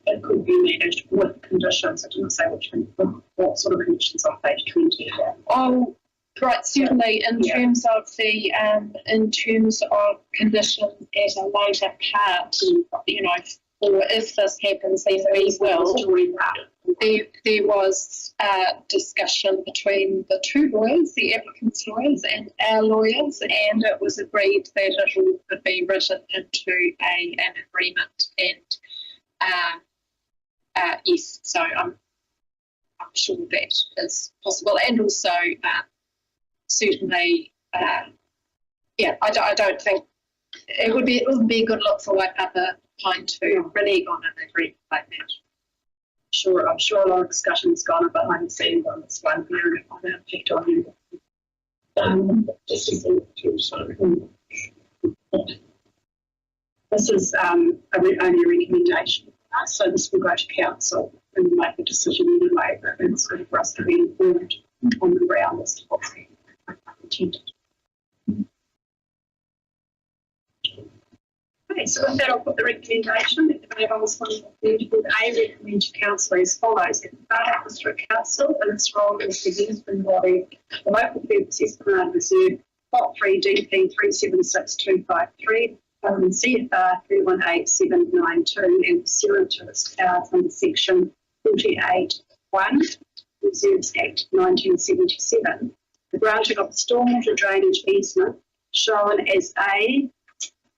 it could be managed with conditions. I didn't say what sort of conditions on page 20. Oh, right, certainly in terms of the conditions at a later part, you know, or if this happens, then we will. There was discussion between the two lawyers, the applicant's lawyers and our lawyers, and it was agreed that it all could be written into an agreement. And yes, so I'm sure that is possible. And also, certainly, I don't think it would be a good look for Waipapa Pine to renege on an agreement like that. Sure, I'm sure a lot of discussion's gone on behind the scenes on this one here and on that effect on you. This is only a recommendation, so this will go to council and make a decision anyway, but it's good for us to be informed on the ground as to what's intended. Okay, so with that, I'll put the recommendation that the Mayor of Osborne A recommend to council as follows. If the Parliament was through council and its role as the executive body, the local purpose Esplanade Reserve, Plot 3 DP 376253, and CFR 318792, and pursuant to its powers under section 48(1) Reserves Act 1977, the granting of a stormwater drainage easement shown as A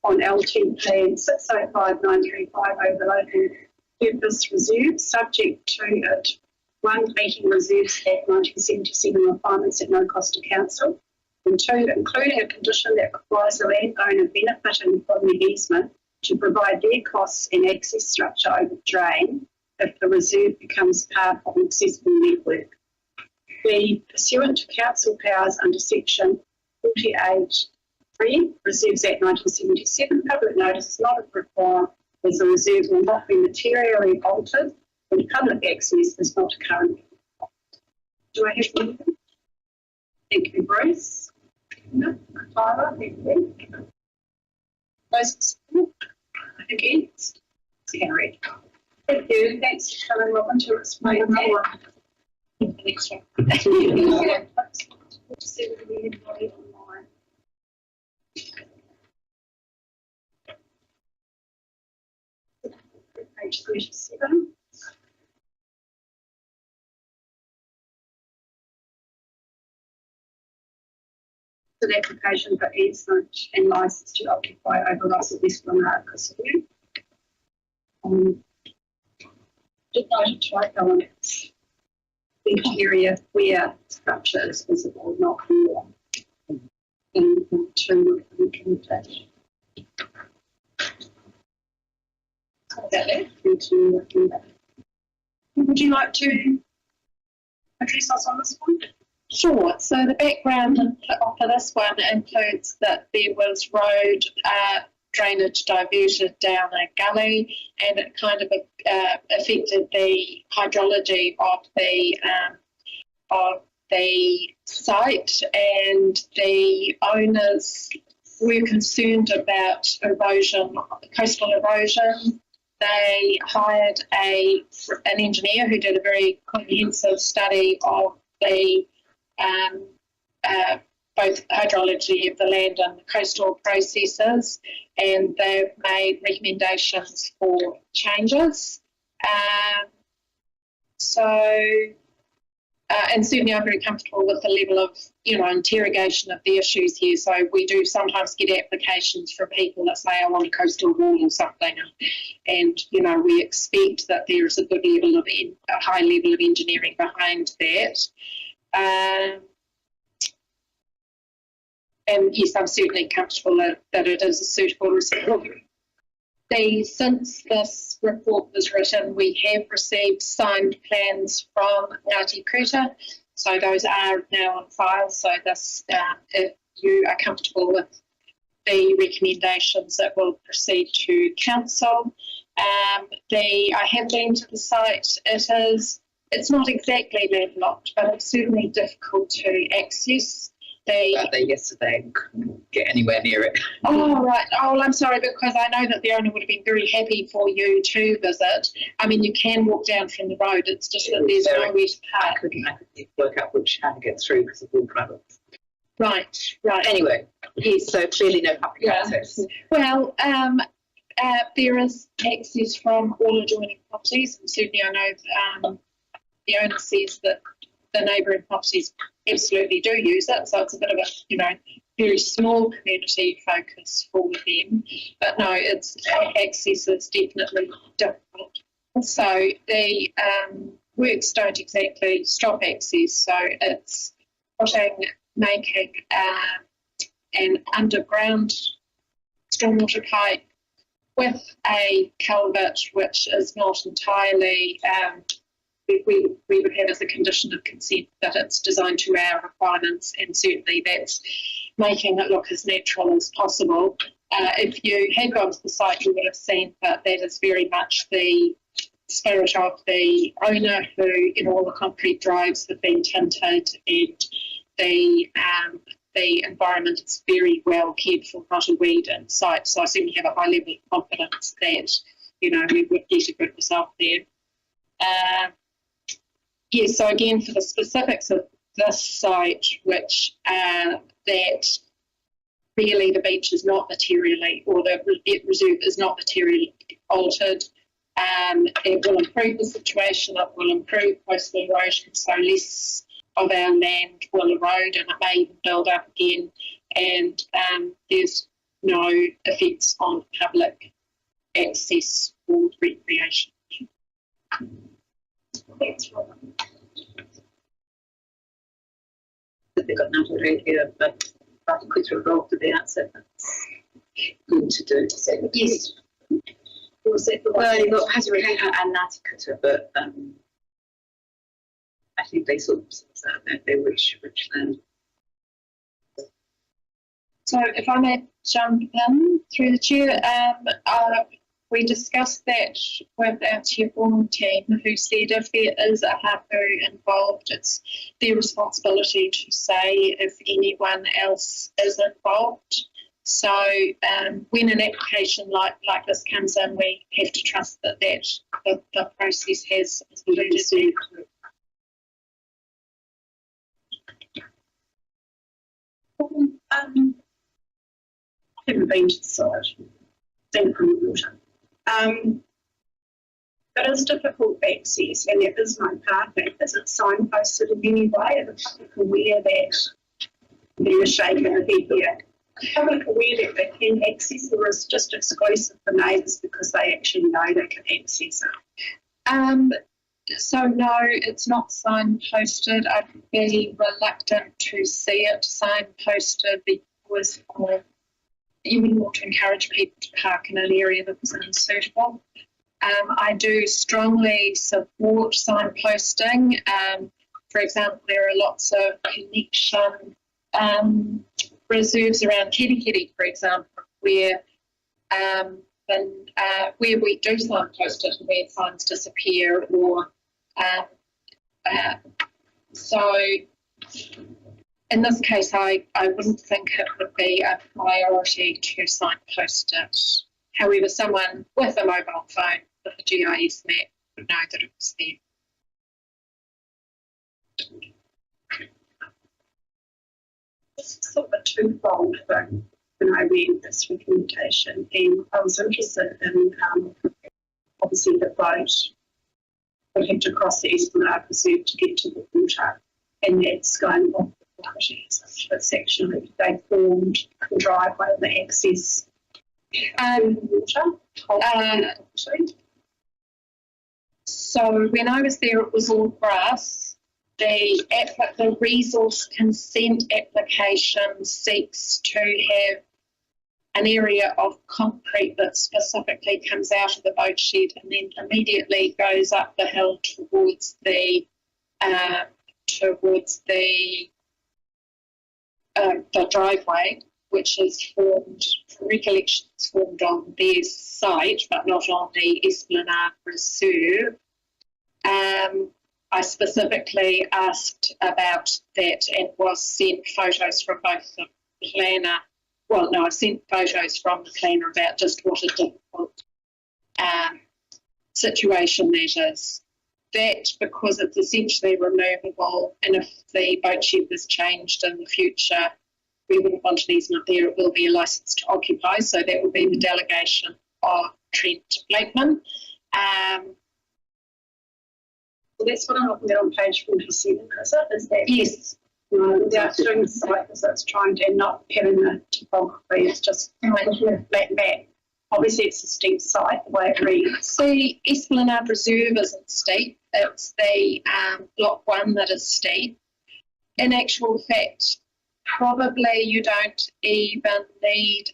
on LT Plan 605935 over the local purpose reserve, subject to it, 1, meeting Reserves Act 1977 requirements at no cost to council, and 2, including a condition that requires the landowner benefiting from the easement to provide their costs and access structure over the drain if the reserve becomes part of an accessible network. B, pursuant to council powers under section 48(3) Reserves Act 1977, public notice is not required as the reserve will not be materially altered when public access is not currently required. Do I have anything? Thank you, Bruce. No, Tyler, thank you. Those in support? Against? It's carried. Thank you. Thanks for coming, Robin, to explain that. Next one. Page 37. An application for easement and license to occupy over Russell Esplanade Reserve. Did note a typo on the area where structure is visible, not more. And 2 recommendation. Would you like to address us on this one? Sure. So the background for this one includes that there was road drainage diverted down a gully, and it kind of affected the hydrology of the site, and the owners were concerned about erosion, coastal erosion. They hired an engineer who did a very comprehensive study of the both hydrology of the land and the coastal processes, and they've made recommendations for changes. And certainly I'm very comfortable with the level of, interrogation of the issues here. So we do sometimes get applications from people that say, I want a coastal wall or something. And, we expect that there is a good level of, a high level of engineering behind that. And yes, I'm certainly comfortable that it is a suitable response. Since this report was written, we have received signed plans from Ngāti Kuta, so those are now on file. So this, if you are comfortable with the recommendations, that will proceed to council. I have been to the site. It's not exactly landlocked, but it's certainly difficult to access. About there yesterday and couldn't get anywhere near it. Oh, right. Oh, well, I'm sorry, because I know that the owner would have been very happy for you to visit. I mean, you can walk down from the road. It's just that there's nowhere to I park. couldn't work out how to get through because of all travel. Right. Anyway, Yes. so clearly no public access. Well, there is access from all adjoining properties, and certainly I know the owner says that the neighbouring properties absolutely do use it, so it's a bit of a, very small community focus for them. But no, access is definitely difficult. So the works don't exactly stop access, so it's making an underground stormwater pipe with a culvert which is not entirely, we would have as a condition of consent that it's designed to our requirements, and certainly that's making it look as natural as possible. If you had gone to the site, you would have seen that that is very much the spirit of the owner, who, all the concrete drives have been tinted, and the environment is very well cared for, not a weed in sight. So I certainly have a high level of confidence that, we would get a good result there. So again, for the specifics of this site, which that really the beach is not materially, or the reserve is not materially altered. It will improve the situation, it will improve coastal erosion, so less of our land will erode and it may even build up again, and there's no effects on public access or recreation. Thanks, Robin. They've got another radio, but I think it's involved at the outset. That's good to do. Yes. Was it the well, you've got Hazarika and Natikata, but I think they sort of they which land. So if I may jump in through the chair, we discussed that with our chairwoman team, who said if there is a hapu involved, it's their responsibility to say if anyone else is involved. So when an application like this comes in, we have to trust that the process has included there. I haven't been to the site, seen from the water. But it's difficult access and there is no parking. Is it signposted in any way? Are the public aware that they're shaking the head here? Are the public aware that they can access, or is it just exclusive for neighbours because they actually know they can access it? So no, it's not signposted. I'd be reluctant to see it signposted because you wouldn't want to encourage people to park in an area that was unsuitable. I do strongly support signposting. For example, there are lots of connection reserves around Kirikiri, for example, where we do signpost it and where signs disappear, or so in this case I wouldn't think it would be a priority to signpost it. However, someone with a mobile phone with a GIS map would know that it was there. It's sort of a twofold thing when I read this recommendation, and I was interested in obviously the boat would have to cross the Esplanade Reserve to get to the water, and that's going off the property. It's actually, they formed the driveway and the access to the water. So when I was there, it was all grass. The resource consent application seeks to have an area of concrete that specifically comes out of the boat shed and then immediately goes up the hill towards the driveway. which is formed, recollections formed on their site, but not on the Esplanade Reserve. I specifically asked about that and was sent photos from both the planner. Well, no, I sent photos from the planner about just what a difficult situation that is. That, because it's essentially removable, and if the boat shed was changed in the future, we wouldn't want an easement there, it will be a licence to occupy, so that would be the delegation of Trent Blakeman. Well, that's what I'm looking at on page 47, is it? Is that? Yes. Without doing the site visits, trying to not having the topography, it's just making a flat map. Obviously, it's a steep site, the way it reads. The Esplanade Reserve isn't steep, it's the block 1 that is steep. In actual fact, probably you don't even need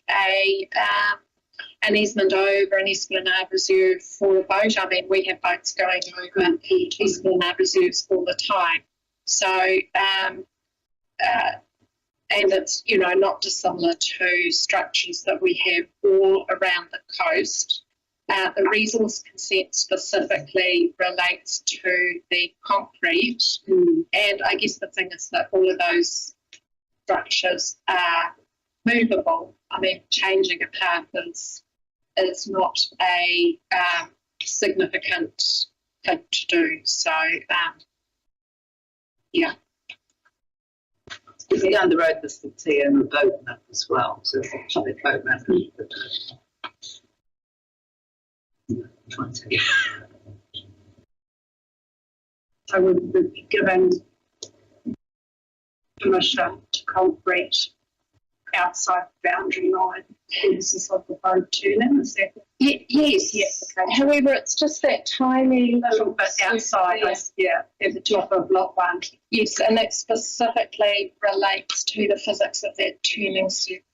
an easement over an Esplanade Reserve for a boat. I mean, we have boats going over Esplanade Reserves all the time. So, and it's, you know, not dissimilar to structures that we have all around the coast. The resource consent specifically relates to the concrete, and I guess the thing is that all of those structures are movable. I mean, changing a path is not a significant thing to do. So, yeah. Down the road, there's the TM boat map as well, so it's a public boat map. So we've given permission to concrete outside the boundary line. This is like the road turning, is that? Yes. Yes. Okay. However, it's just that tiny Little bit outside, yeah, at the top of block 1. Yes, and that specifically relates to the physics of that turning circle.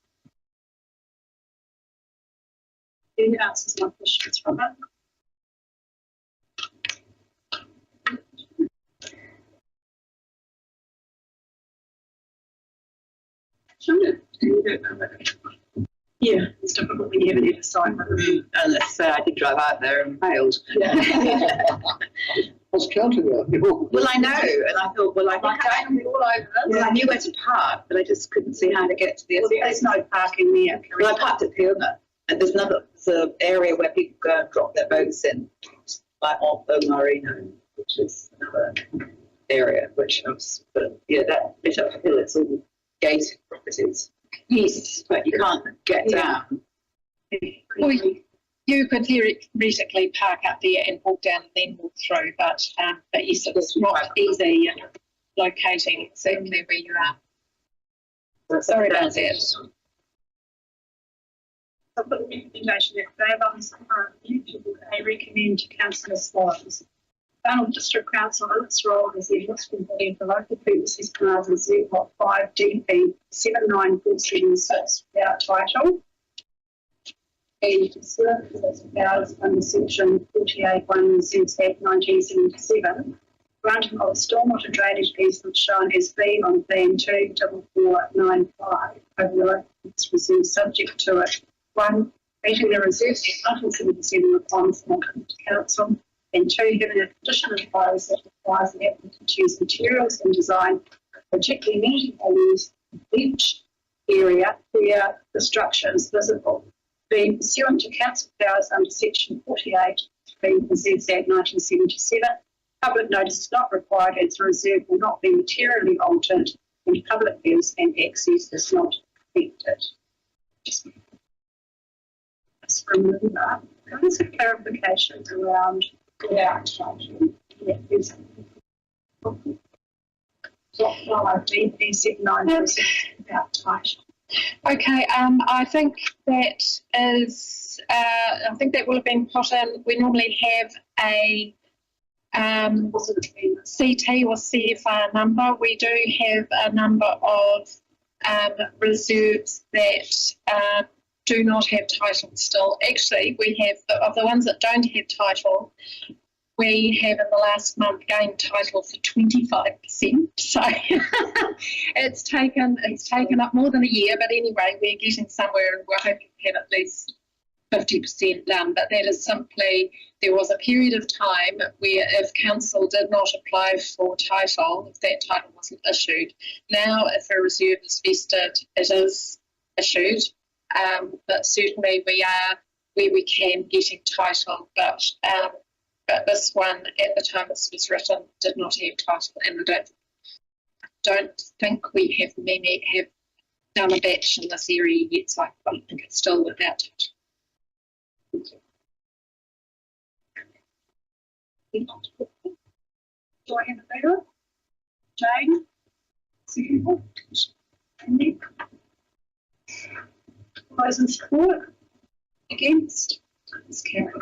Any answers my questions from it? Yeah, it's difficult when you haven't had a sign with them. And let's say I did drive out there and failed. What's counting that? Well, I know, and I thought, well, I think I knew where to park, but I just couldn't see how to get to the Well, there's no parking there. Well, I parked at Pilma, and there's an area where people go and drop their boats in, like off Whangaroa, which is another area, which I was, but yeah, that bit up the hill, it's all gated properties. Yes. But you can't get down. Well, you could theoretically park up there and walk down and then walk through, but yes, it's not easy locating exactly where you are. Sorry about that. I've got a recommendation that they I recommend to councillors follows. Arnold District Council in its role as the administrative body of the local purposes Canals Reserve Lot 5 DP 79476 without title. And pursuant to its powers under section 48(1) Census Act 1977, granting of stormwater drainage easement shown as B on Plan 24495 over the local reserve subject to it. 1. Meeting the reserve 1977 requirements of the council. And 2, having a condition imposed that requires the applicant to use materials and design particularly meeting values of each area where the structure is visible. Being pursuant to council powers under section 48 of the Census Act 1977, public notice is not required as the reserve will not be materially altered and public views and access is not affected. Just remember, can I some clarifications around without title? Yeah, there's block 5 DP 794 without title. Okay, I think that is, I think that will have been put in. We normally have a CT or CFR number. We do have a number of reserves that do not have title still. Actually, we have, of the ones that don't have title, we have in the last month gained title for 25%. So it's taken up more than a year, but anyway, we're getting somewhere and we're hoping to have at least 50% done. But that is simply, there was a period of time where if council did not apply for title, if that title wasn't issued, now if a reserve is vested, it is issued. But certainly we are where we can getting title, but this one at the time it was written did not have title, and I don't think we have done a batch in this area yet, so I think it's still without title. Do I have a better? Jane? Second. Andy? Those in support? Against? It's carried.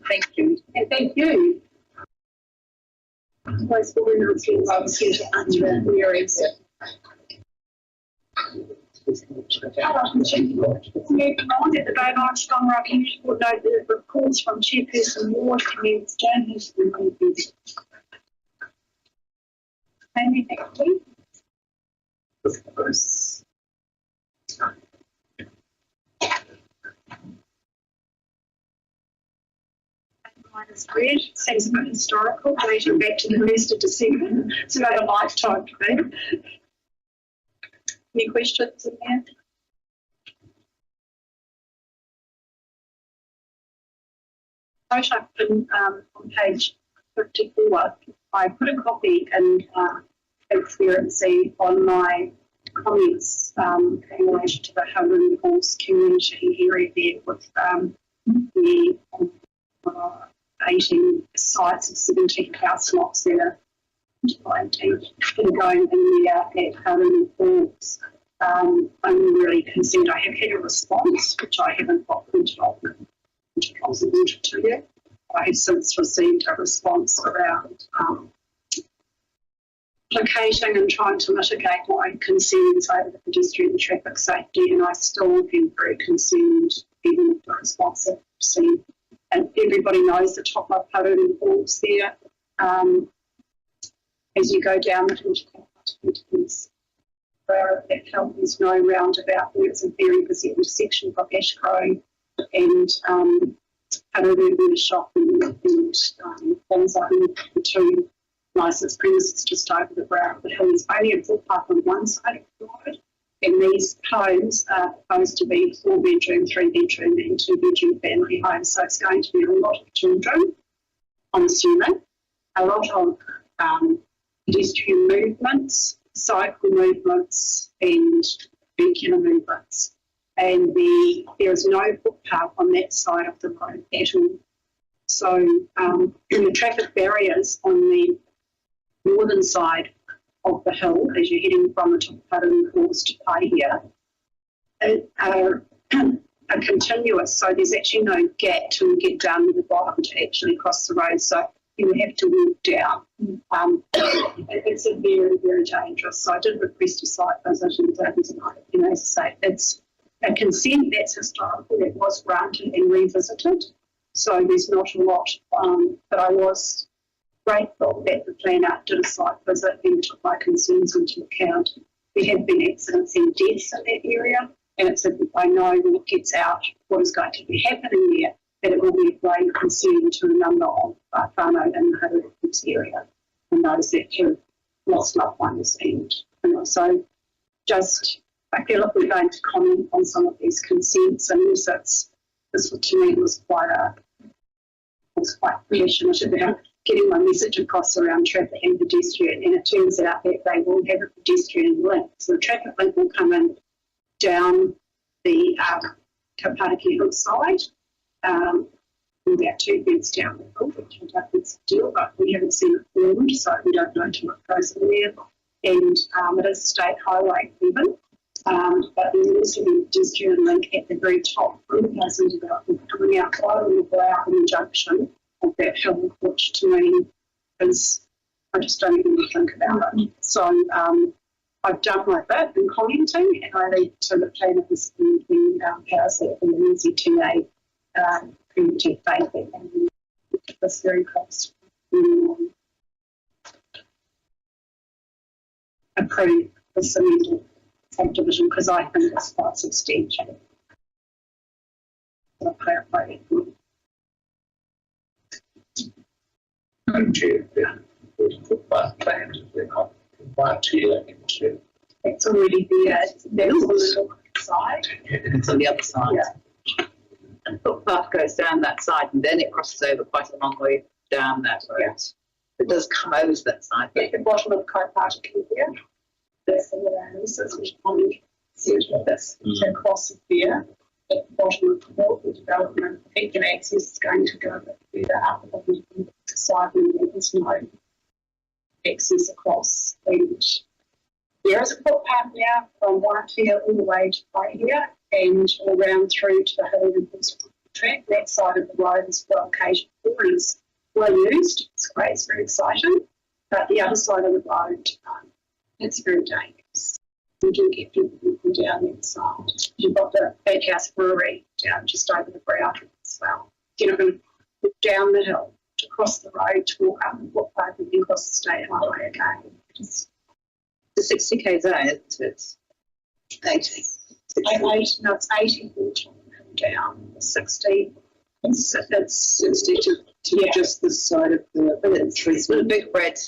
Thank you. And thank you. Those for announcements. I was here to answer queries. Moving on, at the Bay Lodge Whangaroa Community Board note that reports from Chairperson Ward commence Jan has been reviewed. Amy, thank you. Mine is red, seems a bit historical, dating back to the 1st of December. It's about a lifetime to me. Any questions in there? On page 54, I put a copy in transparency on my comments in relation to the Whangaroa Falls community area there with the 18 sites of 17 house lots there. Going in there at Whangaroa Falls. I'm really concerned. I have had a response, which I haven't got printed off to you. I have since received a response around placating and trying to mitigate my concerns over the pedestrian and traffic safety, and I still am very concerned even with the response I've received. And everybody knows the top of Whangaroa Falls there. As you go down the hill to where that hill, there's no roundabout there. It's a very busy intersection of Ashgrove and Whangaroa Shop and Bonza, the two licensed premises just over the brow of the hill. There's only a footpath on one side of the road, and these homes are supposed to be 4-bedroom, 3-bedroom and 2-bedroom family homes, so it's going to be a lot of children, I'm assuming, a lot of pedestrian movements, cycle movements and vehicular movements. And there is no footpath on that side of the road at all. So the traffic barriers on the northern side of the hill, as you're heading from the top of Whangaroa Falls to Paihia, are continuous. So there's actually no gap till you get down to the bottom to actually cross the road. So you would have to walk down. It's a very, very dangerous. So I did request a site visit and as I say, it's a consent that's historical that was granted and revisited. So there's not a lot, but I was grateful that the planner did a site visit and took my concerns into account. There have been accidents and deaths in that area, and it's I know when it gets out what is going to be happening there, that it will be of great concern to a number of whānau in the Whangaroa Falls area and those that have lost loved ones. And so just, I feel like we're going to comment on some of these consents, and this to me was quite passionate about getting my message across around traffic and pedestrian, and it turns out that they will have a pedestrian link. So the traffic link will come in down the Kapariki hillside, about 2 beds down the hill, which I don't think is a deal, but we haven't seen it formed, so we don't know too much goes in there. And it is State Highway even, but there will also be a pedestrian link at the very top, coming out right on the brow in the junction of that hill, which to me is, I just don't even think about it. So I've done my bit in commenting, and I leave to the planners and the powers that in the NZTA primitive faith and this very close. approve the amended subdivision because I think it's quite substantial. I'll clarify it. Madam Chair, footpath plans, if they're not compliant to your It's already there. There's a little side. It's on the other side. Yeah. And footpath goes down that side and then it crosses over quite a long way down that road. Yeah. It does come over that side. At the bottom of Kaipata here, there's the analysis which on this to cross there. At the bottom of the wall, the development, vehicular access is going to go a bit further up on the side and there's no access across. And there is a footpath now from Waitea all the way to Waitea and around through to the Hilly track. That side of the road is well occasioned for and is well used. It's great, it's very exciting. But the other side of the road, it's very dangerous. You do get people walking down that side. You've got the Bakehouse Brewery down just over the brow as well. You're not going to look down the hill to cross the road to walk up the footpath and then cross the state highway again. Just The 60k zone, isn't it? 80. no, it's 80 down, 60. It's 60 to just this side of the trees. The big red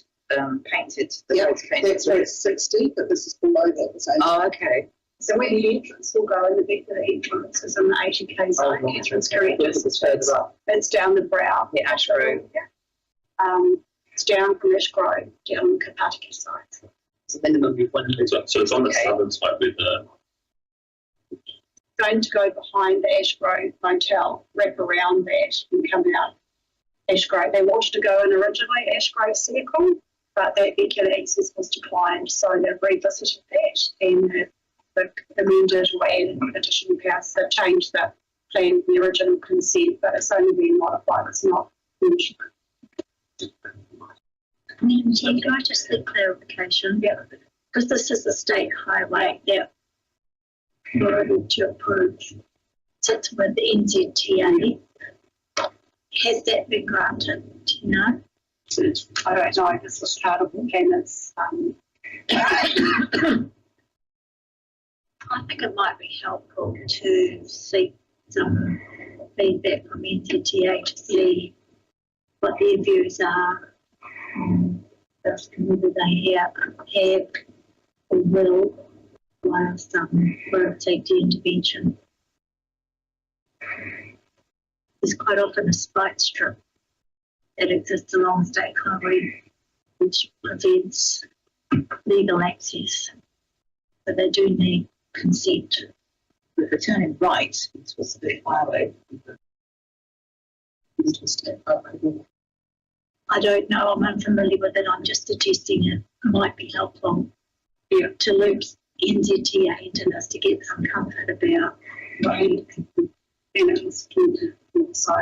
painted, the road's painted. That's where it's 60, but this is below that. It's 80. Oh, okay. So where the entrance will go, the entrance is in the 80k zone. The entrance correct. This is further up. It's down the brow. Yeah, Ash Grove. Yeah. It's down from Ash Grove, down the Kapatiki side. It's a minimum of 1 So it's on the Okay. southern side with the. Going to go behind the Ash Grove Motel, wrap around that and come out Ash Grove. They wanted to go in originally Ash Grove Circle, but that vehicular access was declined, so they've revisited that and they've amended or added additional paths. They've changed the plan from the original consent, but it's only been modified. It's not finished. Madam Chair, can I just get clarification? Yeah. Because this is a state highway that we're able to approve. Sits with the NZTA. Has that been granted? Do you know? I don't know. This was part of the plan. It's I think it might be helpful to seek some feedback from NZTA to see what their views are, whether they have or will allow some road safety intervention. There's quite often a spike strip that exists along State Highway which prevents legal access, but they do need consent. If they're turning right, it's what's the big highway. I don't know, I'm unfamiliar with it, I'm just suggesting it might be helpful to loop NZTA into this to get some comfort about so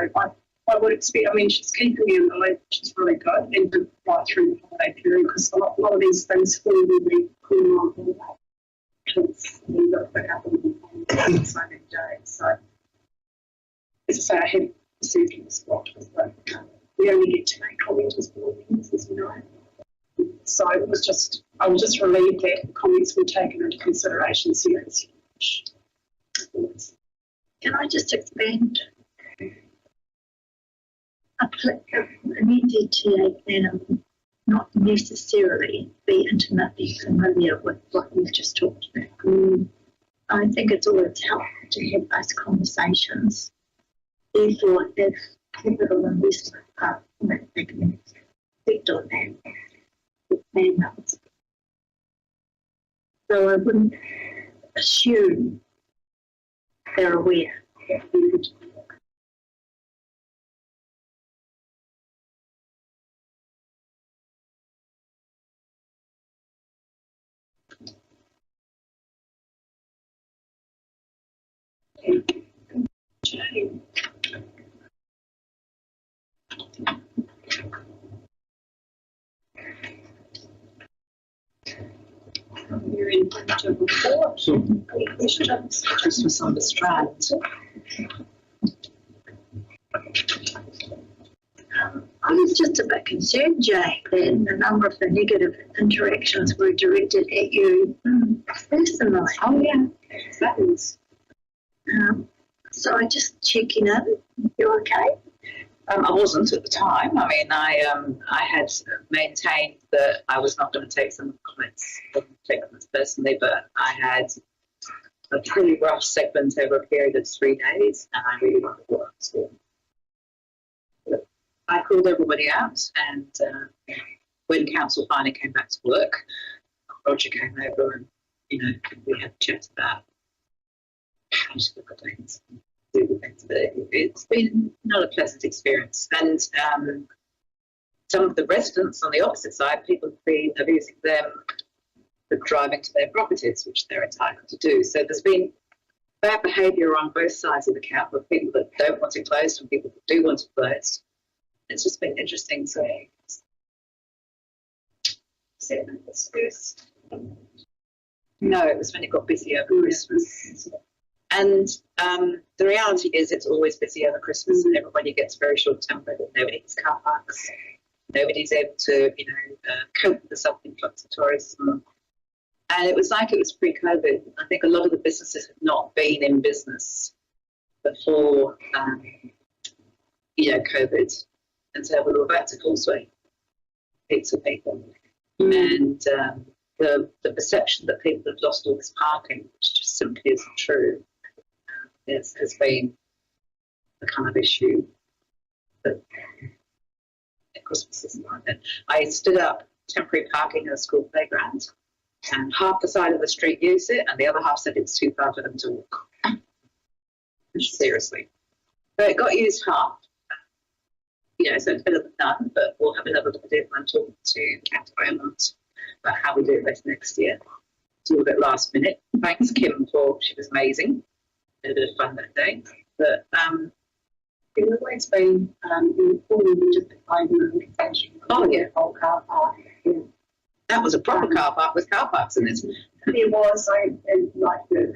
I would expect, I mean, she's keeping me in the loop, which is really good, and right through the holiday period, because a lot of these things will be cooling on holiday. Because we've got to pick up on so many days. So, as I say, I had received in the spot, but we only get to make commenters for things, as you know. So it was just, I was just relieved that the comments were taken into consideration seriously. Can I just expand? An NZTA planner will not necessarily be intimately familiar with what we've just talked about. I think it's always helpful to have those conversations. Therefore, if capital investment they can reflect on that with plan numbers. So I wouldn't assume they're aware that we would. You're in to report. Questions? Christmas on the Strand. I was just a bit concerned, Jay, that a number of the negative interactions were directed at you personally. Oh yeah, that is. So I just checking in. You okay? I wasn't at the time. I mean, I had maintained that I was not going to take some comments personally, but I had a pretty rough segment over a period of 3 days, and I really wanted to work. So I called everybody out, and when council finally came back to work, Roger came over and, you know, we had a chat about how to look at things. It's been not a pleasant experience, and some of the residents on the opposite side, people have been abusing them for driving to their properties, which they're entitled to do. So there's been bad behaviour on both sides of the camp, of people that don't want it closed and people that do want it closed. It's just been interesting. So no, it was when it got busy over Christmas. And the reality is it's always busy over Christmas and everybody gets very short-tempered and nobody has car parks. Nobody's able to, you know, cope with the self-influx of tourism. And it was like it was pre-COVID. I think a lot of the businesses have not been in business before, you know, COVID. And so we were back to full swing. It's a people. And the perception that people have lost all this parking, which just simply isn't true, has been the kind of issue that at Christmas isn't like that. I stood up temporary parking at a school playground, and half the side of the street used it, and the other half said it's too far for them to walk. Seriously. But it got used half. You know, so it's better than none, but we'll have another look at it when I'm talking to County Government about how we do it better next year. It's all a bit last minute. Thanks, Kim, she was amazing. Had a bit of fun that day. But It's always been informally justified in the whole car park. Yeah. That was a proper car park with car parks in it. There was like the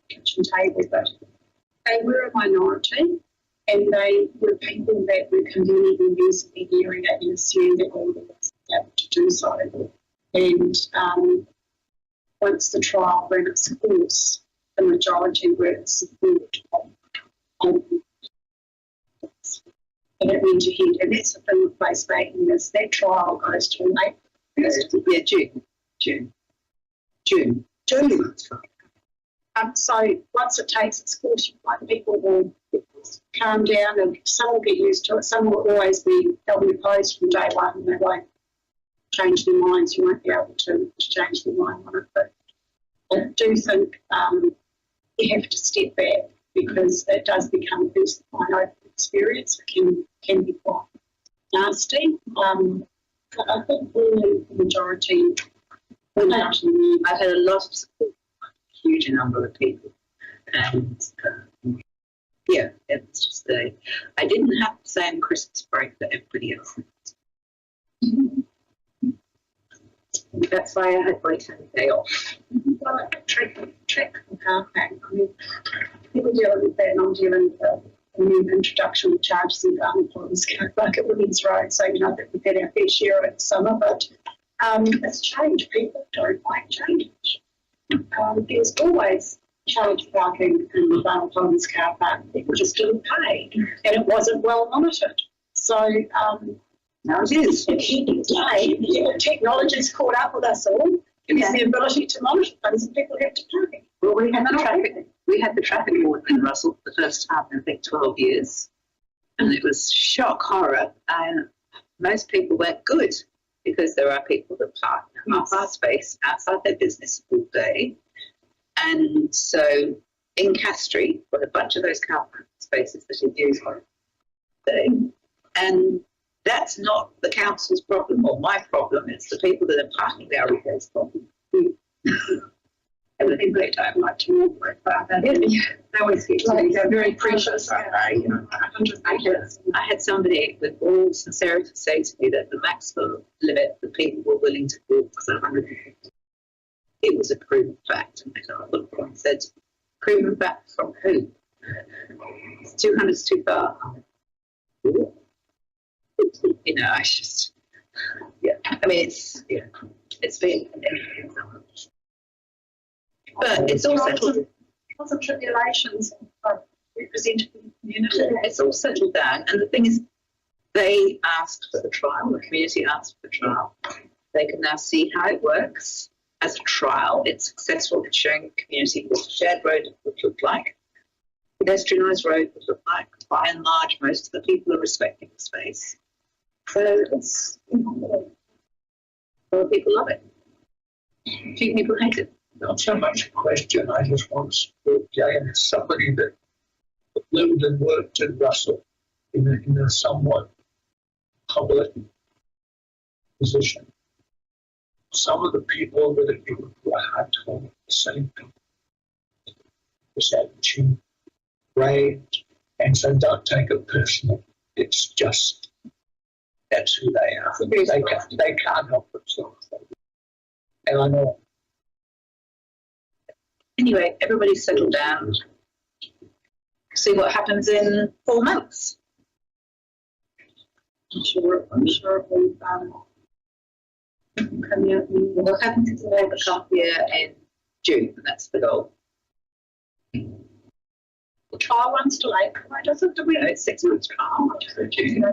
kitchen table, but they were a minority, and they were people that were conveniently using the area and assumed that all of us had to do so. And once the trial ran its course, the majority were in support of and it went ahead. And that's the thing with placemaking is that trial goes to late. Yeah, June. So once it takes its course, people will calm down and some will get used to it. Some will always they'll be opposed from day one and they won't change their minds. You won't be able to change their mind on it. But I do think you have to step back because it does become a personal open experience. It can be quite nasty. I think the majority went out. I've had a lot of support from a huge number of people. And yeah, it's just I didn't have the same Christmas break that everybody else had. That's why I had my day off. Well, trick car park. I mean, people dealing with that and I'm dealing with the new introduction of charges and garden problems like at Women's Road. So, you know, that we've had our fair share in summer, but it's changed. People don't like change. There's always charge parking in the Garden Problems car park. People just didn't pay and it wasn't well monitored. So, now it is. Technology's caught up with us all. It's the ability to monitor things and people have to pay. Well, we had the traffic warden in Russell for the first time in I think 12 years, and it was shock horror. And most people went good because there are people that park in our car space outside their business all day, and so in Cass Street, got a bunch of those car park spaces that are used all day, and that's not the council's problem or my problem. It's the people that are parking there with those problems. And they don't like to walk very far. They always get like they're very precious, aren't they? You know, 100 metres. I had somebody with all sincerity say to me that the maximum limit that people were willing to walk was 150. It was a proven fact. And I looked and said, proven fact from who? 200 is too far. You know, I just, yeah. I mean, it's been, but it's all settled. Lots of tribulations of representing the community. It's all settled down, and the thing is, they asked for the trial. The community asked for the trial. They can now see how it works as a trial. It's successful. It's showing the community what a shared road would look like, pedestrianised road would look like. By and large, most of the people are respecting the space. So it's, a lot of people love it. A few people hate it. Not so much a question, I just want to speak, as somebody that lived and worked in Russell in a somewhat public position. Some of the people that have given you a hard time, the same people, this attitude, rage, and so don't take it personal. It's just, that's who they are. They can't help themselves. And I know. Anyway, everybody settle down. See what happens in 4 months. I'm sure it will come out. We'll have to Labour come here in June, and that's the goal. The trial runs till April, does it? Do we? No, it's 6 months trial. So June.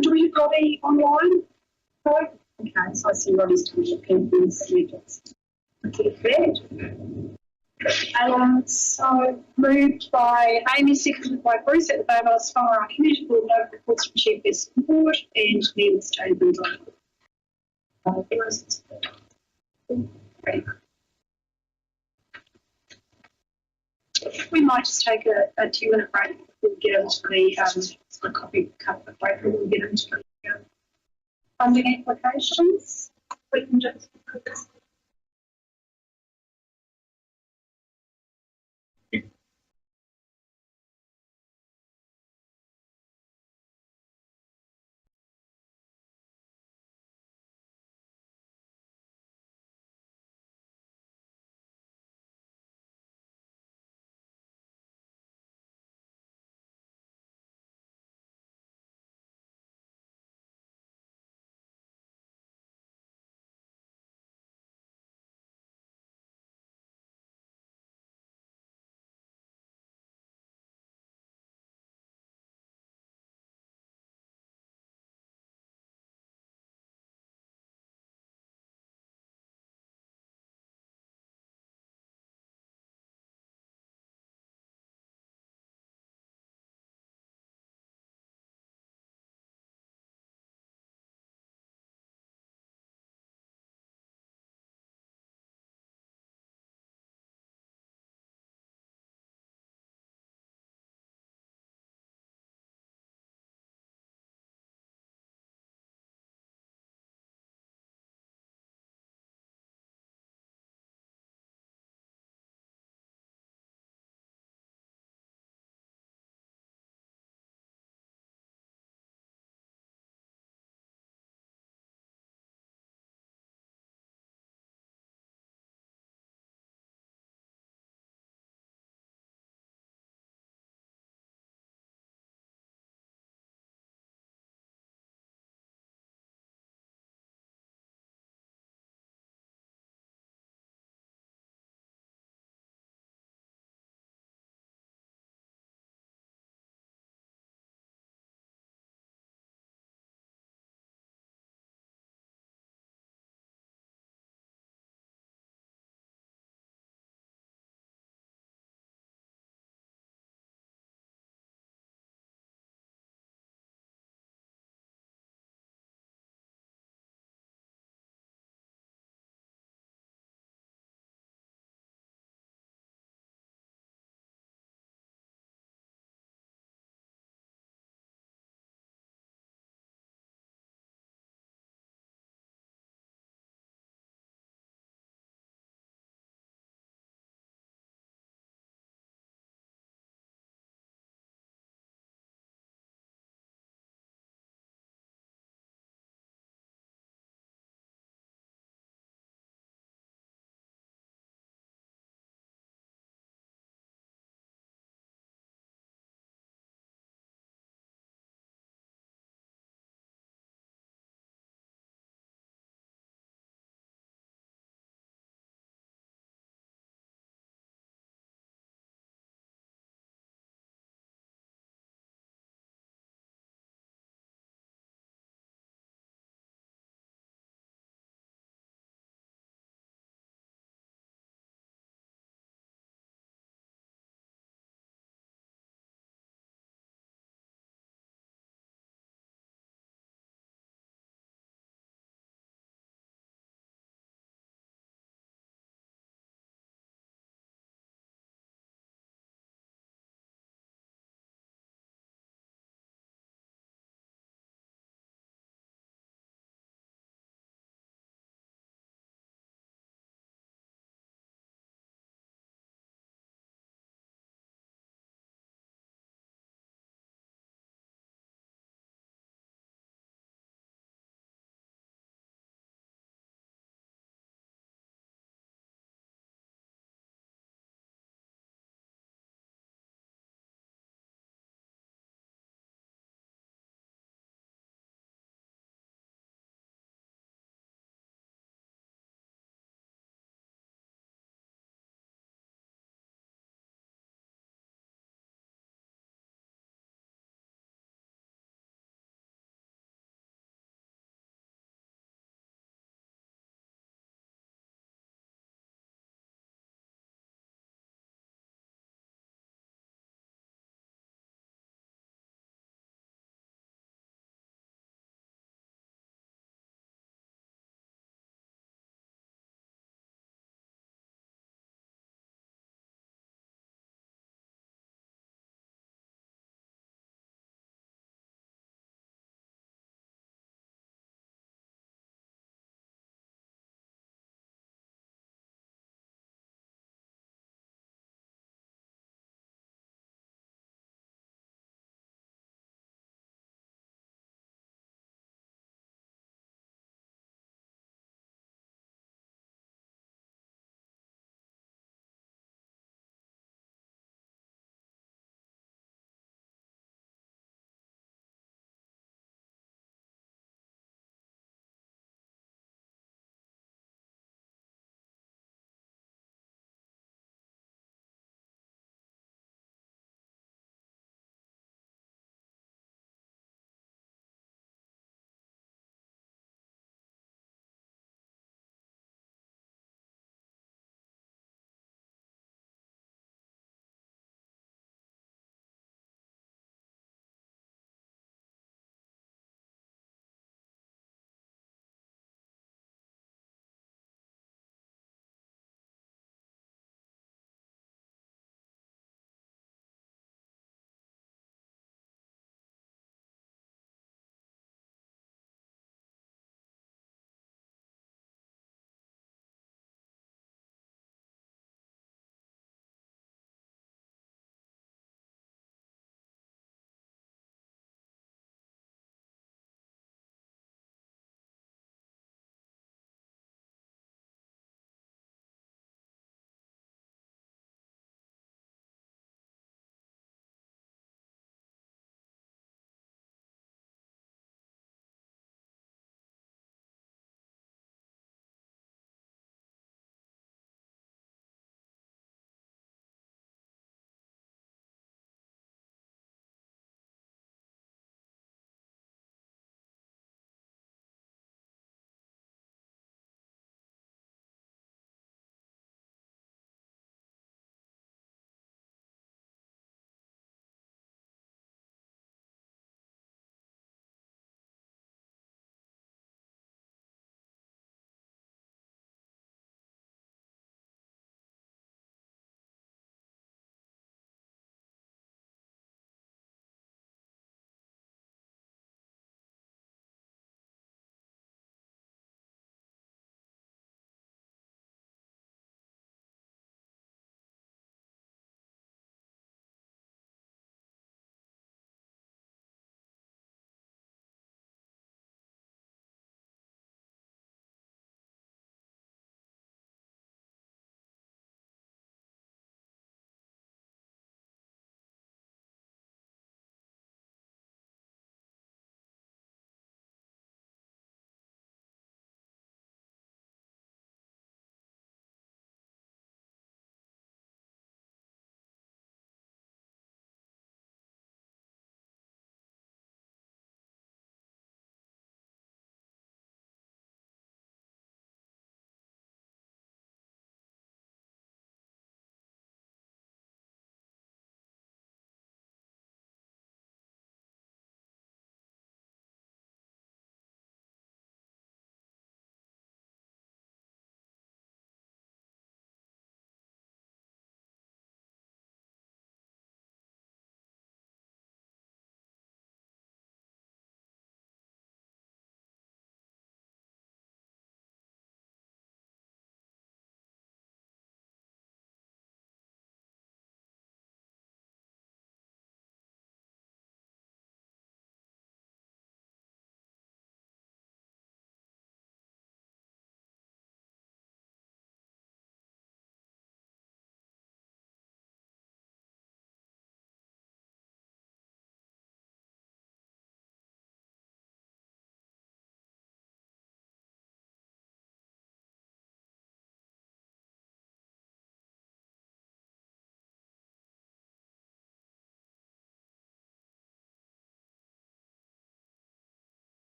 Do we have Robbie online? No? Okay, so I see Robbie's doing the campaigns. Okay, so moved by Amy, seconded by Bruce at the Barbados Whangaroa Community Board. No reports from Chairperson Board and Neil Stevens on we might just take a 2-minute break before we get into the copy cut break before we get into the funding applications. We can just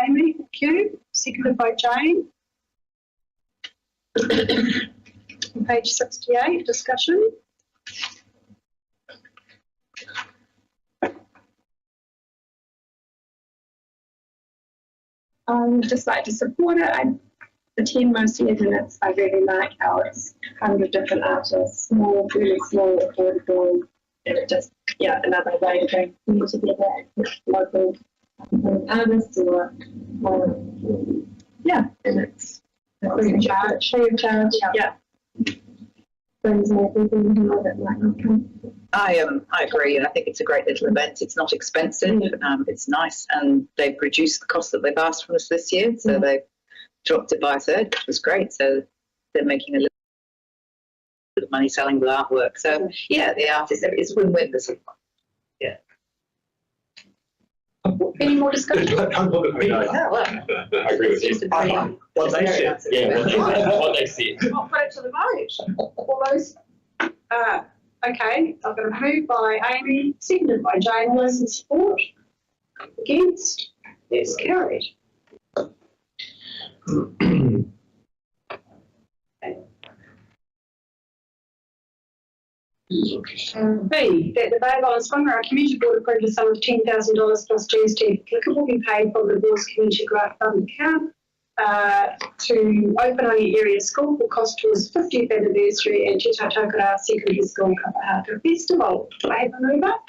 Amy, thank you. Seconded by Jane. Page 68, discussion. I would just like to support it. I attend most years and I really like how it's 100 different artists, small, really small, affordable, and it just, another way to bring people together with local artists or, and it's free of charge. Yeah. Brings more people in that might not come. I agree, and I think it's a great little event. It's not expensive. It's nice, and they've reduced the cost that they've asked from us this year, so they've dropped it by a third, which was great. So they're making a little bit of money selling the artwork. So the artists, it's win-win for someone. Any more discussion? I agree with you. What they said. What they said. I'll put it to the vote. All those, okay, I've got a move by Amy, seconded by Jane. All those in support? Against? Yes, carried. B, that the Bay of Islands Whangaroa Community Board approved a sum of $10,000 plus GST applicable be paid from the board's community grant fund account to Open Area School for cost towards 50th anniversary and Te Tautokara Secondary School Kapahaka Festival. Do I have a mover?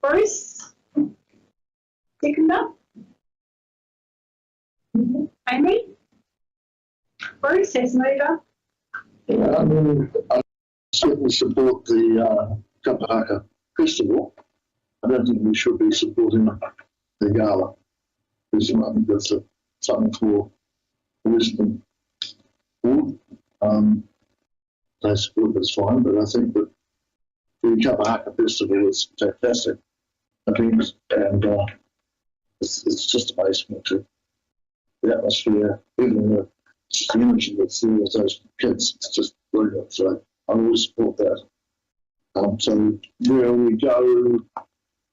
Bruce? Seconder? Amy? Bruce as mover? I certainly support the Kapahaka Festival. I don't think we should be supporting the gala. Because I think that's something for the Western board. They support that's fine, but I think that the Kapahaka Festival is fantastic. I think, and it's just amazing to the atmosphere, even the energy that's there with those kids. It's just brilliant. So I always support that. So where we go,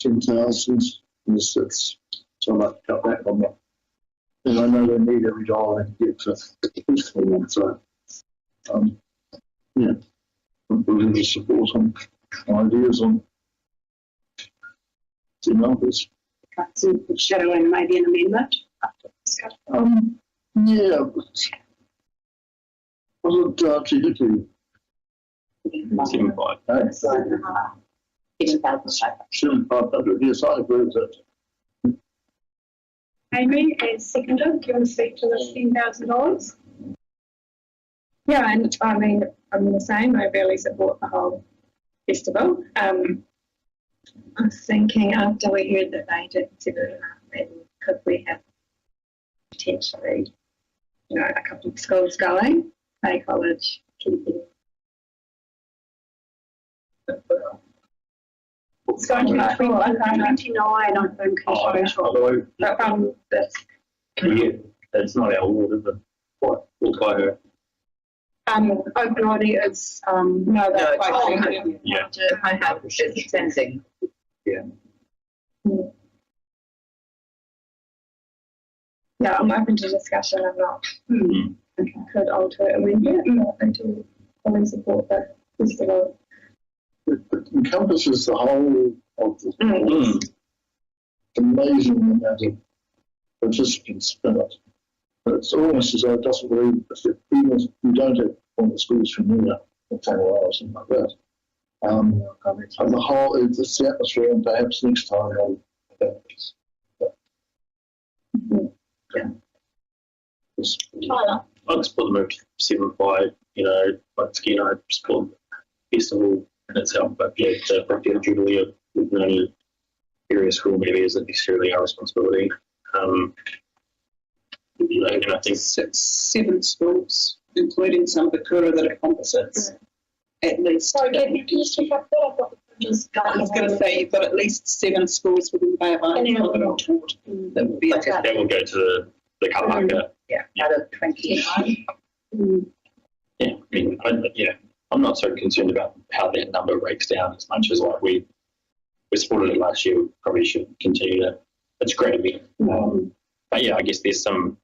10,000. Yes, that's so I'd like to cut back on that. And I know they need every dollar they can get to the festival. So I'm willing to support some ideas on the numbers. Shadow and maybe an amendment. Was it Tahiti? 7.5. 7,500. Yes, I agree with that. Amy as seconder, can we speak to the $10,000? Yeah, and I mean, I'm the same. I really support the whole festival. I was thinking after we heard that they did 7.5, could we have potentially, a couple of schools going, Bay College, keeping. It's going to be 29, I think. Although This. it's not our award, is it? What? We'll buy her. Open Audio is, No, that's it's Yeah. I have it's fencing. Yeah, I'm open to discussion. I'm not. Could alter it amend it, but I do fully support the festival. It encompasses the whole of the amazing amount of participants in it. But it's almost as though it doesn't really, even if you don't have one of the schools from here, or Whangaroa or something like that. And the whole, it's the atmosphere, and perhaps next time I'll Tyler. I'll just put them at 7.5, once again, I support the festival in itself, but the Proctor Jubilee with no area school maybe isn't necessarily our responsibility. And I think 7 schools, including some of the kura that are composites, at least. Sorry, can you speak up there? I thought I was going to say you've got at least 7 schools within Bay of Islands that are taught. That would be that will go to the kapahaka. Out of 29. I'm not so concerned about how that number breaks down as much as like we supported it last year. We probably should continue to it's great to be. But yeah, I guess there's some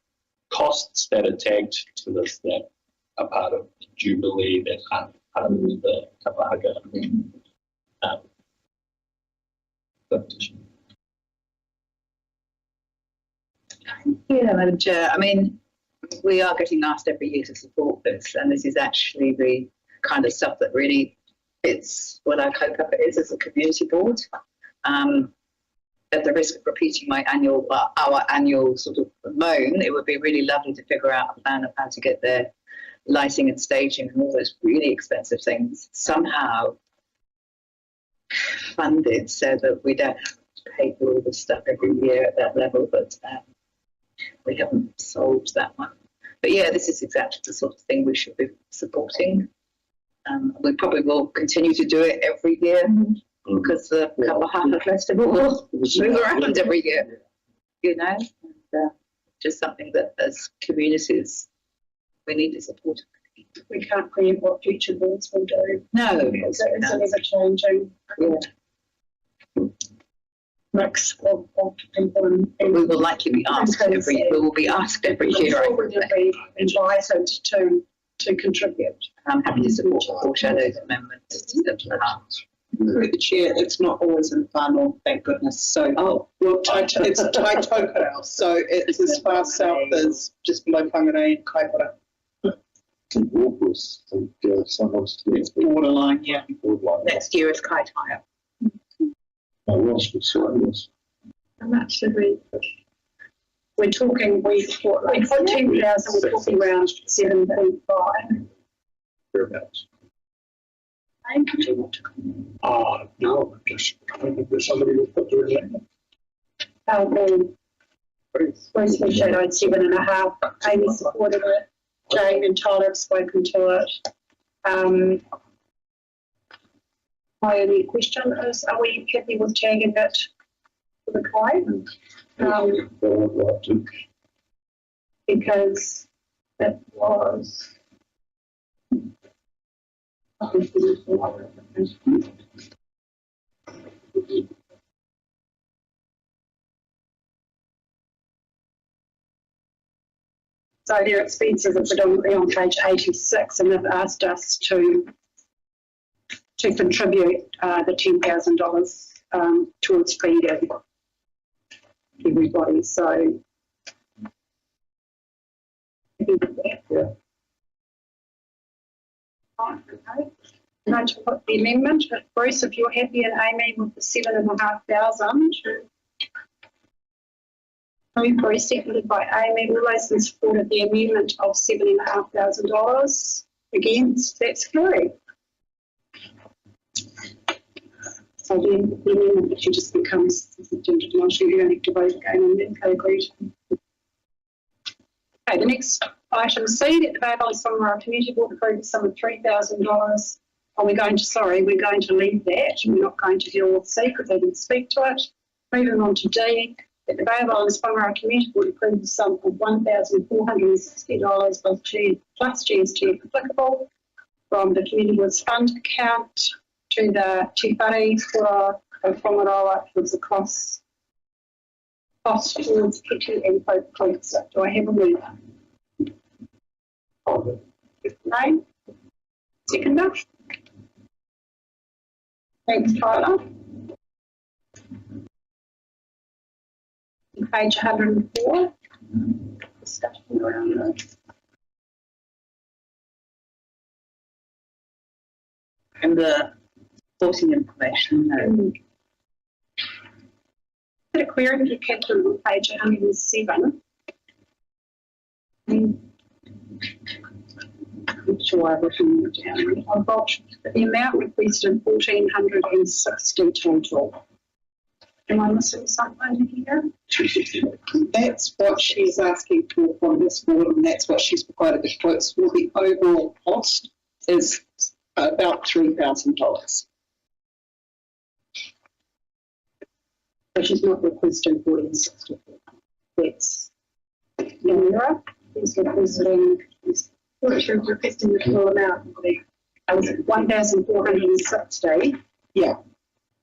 costs that are tagged to this that are part of Jubilee that aren't part of the Kapahaga competition. Yeah, Madam Chair. I mean, we are getting asked every year to support this, and this is actually the kind of stuff that really fits what our COCUP is as a community board. At the risk of repeating our annual sort of moan, it would be really lovely to figure out a plan of how to get their lighting and staging and all those really expensive things somehow funded so that we don't have to pay for all this stuff every year at that level, but we haven't solved that one. But yeah, this is exactly the sort of thing we should be supporting. We probably will continue to do it every year because the Kapahaga Festival will move around every year, you know, and just something that as communities we need to support. We can't preempt what future boards will do. No, It's ever changing. Mix of people and we will likely be asked every year. We will be asked every year. I'm sure we will be invited to contribute. I'm happy to support the foreshadowed amendments to the house. Through the chair, it's not always in whānau, thank goodness. So, well, it's Taitokoro, so it's as far south as just below Whangaroa and Kaipara. It's borderline, yeah. Next year is Kaitaia. And that should be. We're talking, we put 10,000, we're talking around 7.5. Thereabouts. Did you want to comment? No, just, I don't think there's somebody who put the name. Bruce we shadowed 7.5. Amy supported it. Jane and Tyler have spoken to it. My only question is, are we happy with tagging it for the client? Because it was. So their expenses are predominantly on page 86, and they've asked us to contribute the $10,000 towards feeding everybody. So Yeah. okay. Can I just put the amendment? Bruce, if you're happy, and Amy with the 7,500. Moved by, seconded by Amy. All those in support of the amendment of $7,500. Against, that's carried. So then the amendment actually just becomes subject to motion. You don't have to vote again on that. Okay, agreed. Okay, the next item C, that the Bay of Islands Whangaroa Community Board approved the sum of $3,000. We're going to leave that. We're not going to deal with C because they didn't speak to it. Moving on to D, that the Bay of Islands Whangaroa Community Board approved the sum of $1,460 plus GST if applicable from the Community Board's fund account to the Tifari Kura of Whangaroa towards the cost towards Kiti and Pope concert. Do I have a mover? Okay. Seconder? Thanks, Tyler. Page 104. Discussion around that. And the supporting information. Put a query for caption on page 107. I'm sure I've written it down. I've got the amount requested 1,460 total. Am I missing something here? That's what she's asking for from this board, and that's what she's provided the quotes for. The overall cost is about $3,000. So she's not requesting 1,460. That's Whangaroa. She's requesting the full amount. 1,460. Yeah.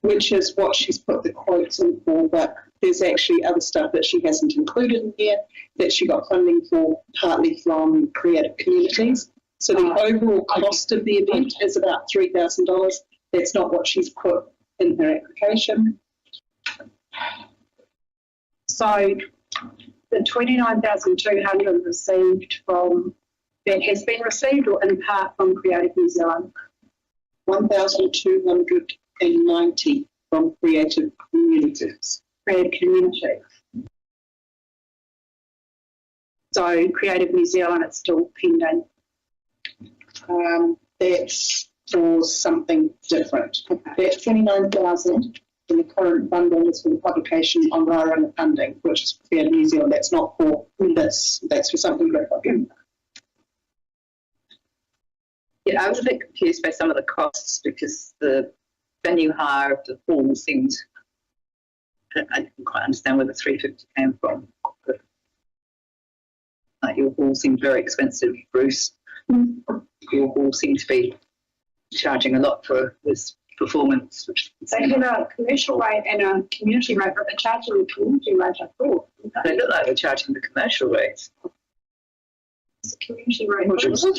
which is what she's put the quotes in for, but there's actually other stuff that she hasn't included in here that she got funding for, partly from Creative Communities. So the overall cost of the event is about $3,000. That's not what she's put in her application. So the 29,200 received from, that has been received or in part from Creative New Zealand? 1,290 from Creative Communities. Creative Community. So Creative New Zealand, it's still pending. That's for something different. That 29,000 in the current bundle is for the publication on Whangaroa funding, which is for Creative New Zealand. That's not for this. That's for something different. Yeah, I was a bit confused by some of the costs because the venue hire of the hall seemed, I didn't quite understand where the 350 came from. But, like, your hall seemed very expensive, Bruce. Your hall seemed to be charging a lot for this performance. They have a commercial rate and a community rate, but they're charging the community rate, I thought. They look like they're charging the commercial rates. It's a community rate.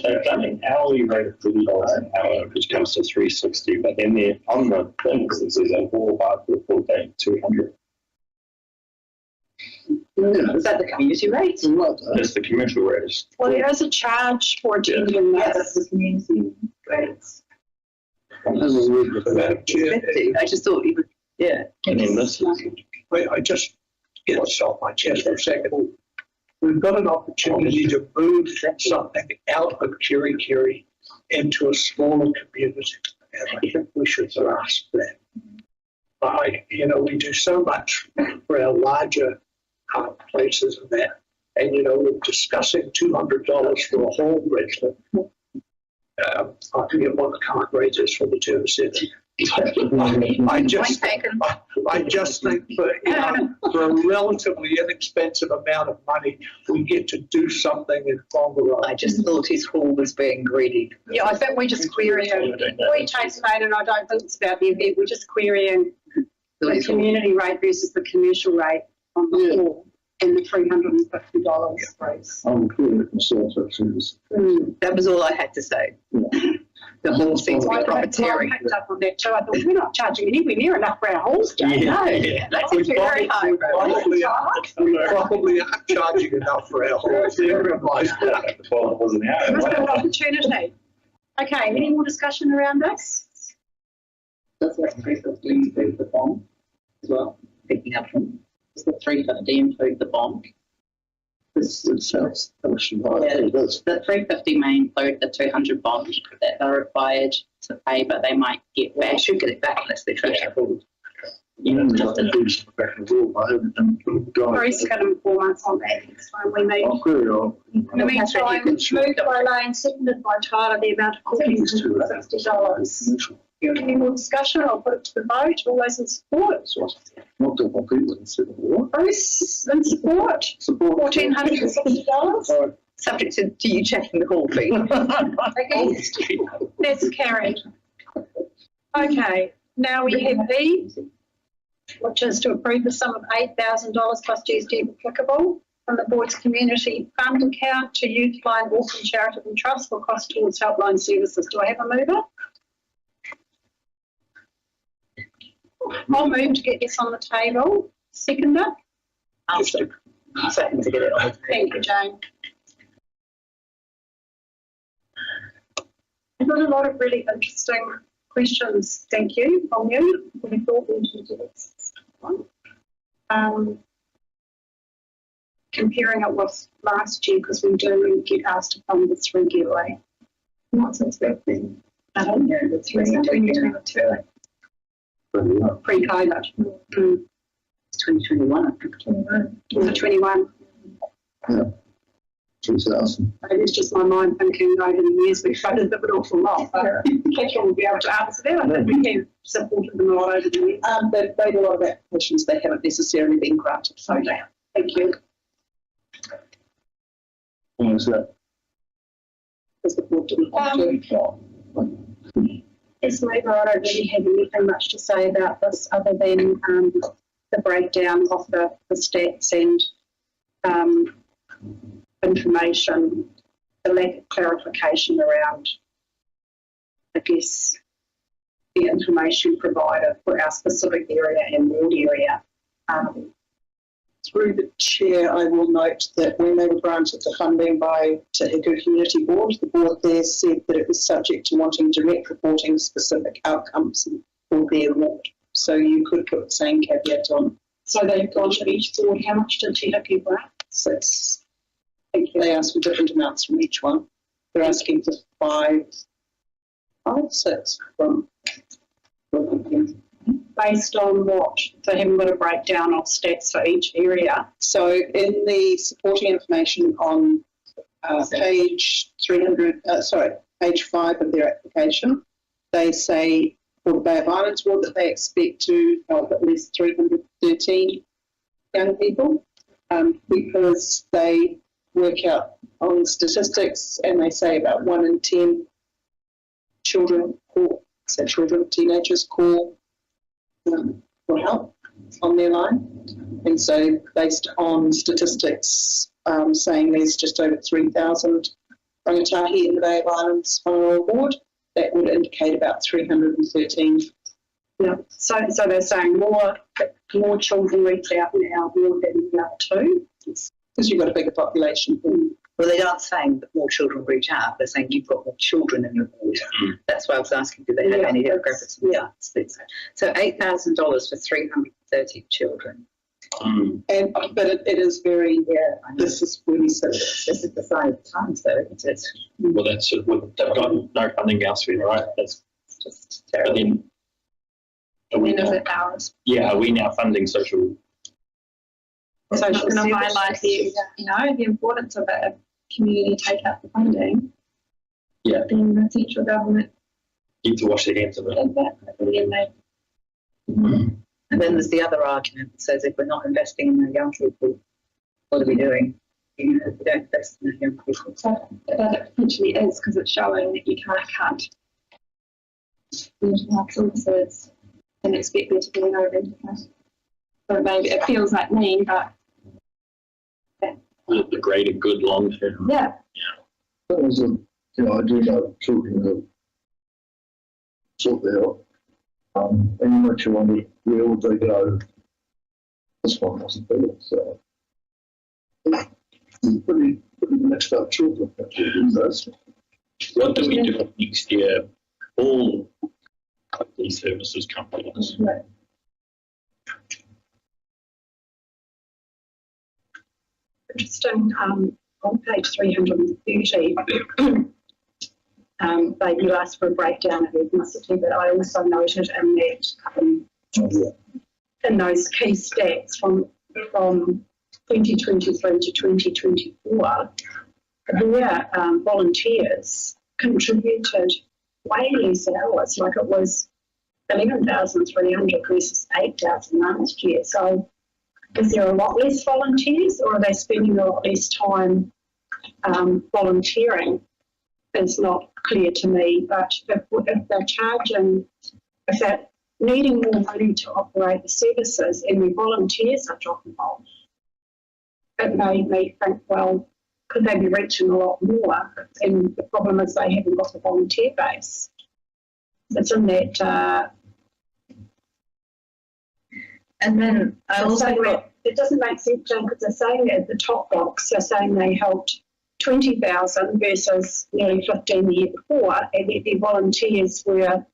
They've done an hourly rate of $30 an hour, which comes to $360, but then they're on the things it says a 4 or 5 for 4 day, $200. Is that the community rate? That's the commercial rates. Well, there is a charge for attending Yes, this. the community rates. Madam Chair, 50. I just thought you would, yeah. And then this is, I just get this off my chest for a second. We've got an opportunity to move something out of Kiri into a smaller community, and I think we should grasp that. We do so much for our larger places and that, and we're discussing $200 for a hall rental. I forget what the current rate is for the Term Centre. I just think for a relatively inexpensive amount of money, we get to do something in Whangaroa. I just thought his hall was being greedy. Yeah, I think we're just querying. We chase made, and I don't think it's about the event. We're just querying the community rate versus the commercial rate on the hall and the $350 price. I'm including the consultant service. That was all I had to say. The hall seems to be profiteering. I picked up on that too. I thought we're not charging anywhere near enough for our halls, Jane. Yeah. No, that's actually very high. We probably aren't charging enough for our halls. $12 an hour. There is an opportunity. Okay, any more discussion around this? Does that 350 include the bond as well? Picking up from. Does the 350 include the bond? It sounds commission high. Yeah, It does. the 350 may include the 200 bond that they're required to pay, but they might get They back. should get it back unless they finish the hall. Back in the room, I haven't done Bruce it. can inform us on that next time we meet. I'll query on. In the meantime, moved by Lane, seconded by Tyler, the amount of cooking is $60. Any more discussion? I'll put it to the vote. All those in support? Not doing my people in civil war. Bruce, in support? $1,460. Subject to you checking the hall fee. Against? That's carried. Okay, now we have E, which is to approve the sum of $8,000 plus GST if applicable from the board's community fund account to Youthline Orphan Charitable Trust for cost towards helpline services. Do I have a mover? I'll move to get this on the table. Seconder? I'll second to get it on. Thank you, Jane. I've got a lot of really interesting questions, thank you, from you. We thought we should do this. Comparing it with last year, because we do get asked to fund this regularly. Not since we've been, the 2022. Pre-COVID. It's 2021, I think. 21. Yeah. 2000. It's just my mind thinking over the years we've funded them an awful lot, but Catherine will be able to answer that. I think we have supported them a lot over the years. They've made a lot of applications. They haven't necessarily been granted. So Thank you. When was that? because the board didn't want to. As Labour, I don't really have anything much to say about this other than the breakdown of the stats and information, the lack of clarification around, I guess, the information provided for our specific area and ward area. Through the chair, I will note that when they were granted the funding by Te Hiku Community Board, the board there said that it was subject to wanting direct reporting of specific outcomes for their ward. So you could put the same caveat on. So they've gone to each board. How much did Te Hiku grant? 6. They asked for different amounts from each one. They're asking for 6 from based on what? They haven't got a breakdown of stats for each area. So in the supporting information on page 5 of their application, they say for the Bay of Islands ward that they expect to help at least 313 young people because they work out on statistics and they say about 1 in 10 teenagers call for help on their line. And so based on statistics saying there's just over 3,000 rangatahi in the Bay of Islands Whangaroa ward, that would indicate about 313. Yeah. So they're saying more children reach out now more than the other two. Because you've got a bigger population. Well, they aren't saying that more children reach out. They're saying you've got more children in your ward. That's why I was asking, do they have any demographics? Yeah. So $8,000 for 330 children. But it is very, this is really silly. This is the sign of the times, though, isn't it? Well, that's it. They've got no funding elsewhere, right? That's just terrible. Are we now funding social? So I'm not going to highlight the importance of it. If community take up the funding, then the central government need to wash their hands of it. And then there's the other argument that says if we're not investing in our young people, what are we doing? You know, if we don't invest in our young people. So that potentially is because it's showing that you can't cut mental health services and expect there to be no benefit. So maybe it feels like mean, but the greater good long term. Yeah. I do know children who sort that out. And you much wonder where would they go? This one wasn't there, so pretty mixed up children. What do we do next year? All of these services companies. Right. Interesting. On page 330, they do ask for a breakdown of ethnicity, but I also noted in that in those key stats from 2023 to 2024, their volunteers contributed way less hours, like it was 11,300 versus 8,000 last year. So is there a lot less volunteers, or are they spending a lot less time volunteering? It's not clear to me, but if they're charging, if they're needing more money to operate the services and the volunteers are dropping off, it made me think, well, could they be reaching a lot more? And the problem is they haven't got a volunteer base. It's in that. And then I also it doesn't make sense, John, because they're saying at the top box, they're saying they helped 20,000 versus nearly 15 the year before, and yet their volunteers had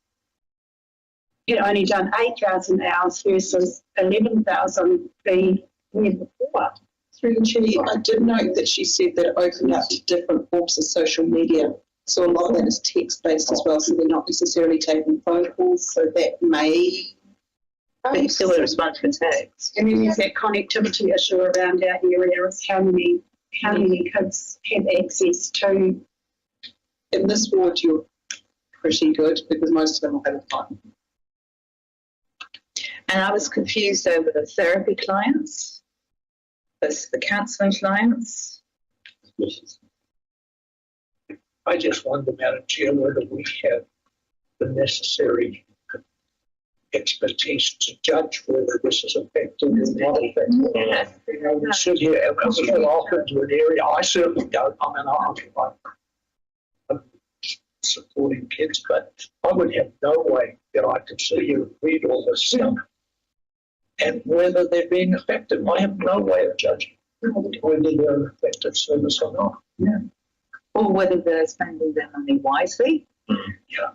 only done 8,000 hours versus 11,000 the year before. I did note that she said that it opened up to different forms of social media. So a lot of that is text-based as well, so they're not necessarily taking phone calls, so that may... But you still respond to text. And then there's that connectivity issue around our area is how many kids have access to. In this ward, you're pretty good because most of them will have a phone. And I was confused over the therapy clients versus the counselling clients. I just wonder, Madam Chair, whether we have the necessary expertise to judge whether this is effective or not effective. You know, we sit here and we go off into an area. I certainly don't. I mean, I'm supporting kids, but I would have no way that I could sit here and read all this stuff and whether they're being effective. I have no way of judging whether they're an effective service or not. Yeah. Or whether they're spending their money wisely,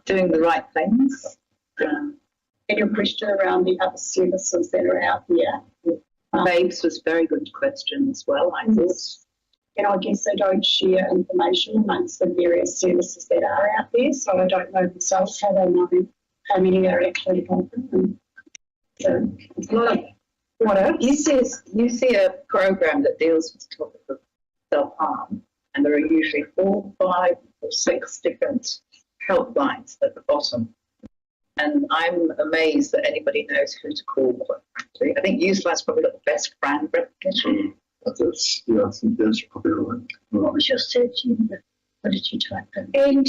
doing the right things. And your question around the other services that are out there. Babes was a very good question as well, I thought. And I guess they don't share information amongst the various services that are out there, so I don't know themselves how they know how many are actually open. So it's not what else? You see a program that deals with the topic of self-harm, and there are usually 4, 5 or 6 different helplines at the bottom. And I'm amazed that anybody knows who to call, quite frankly. I think Youthline's probably got the best brand recognition. That's, yeah, I think that's probably right. What was your search? What did you type in? And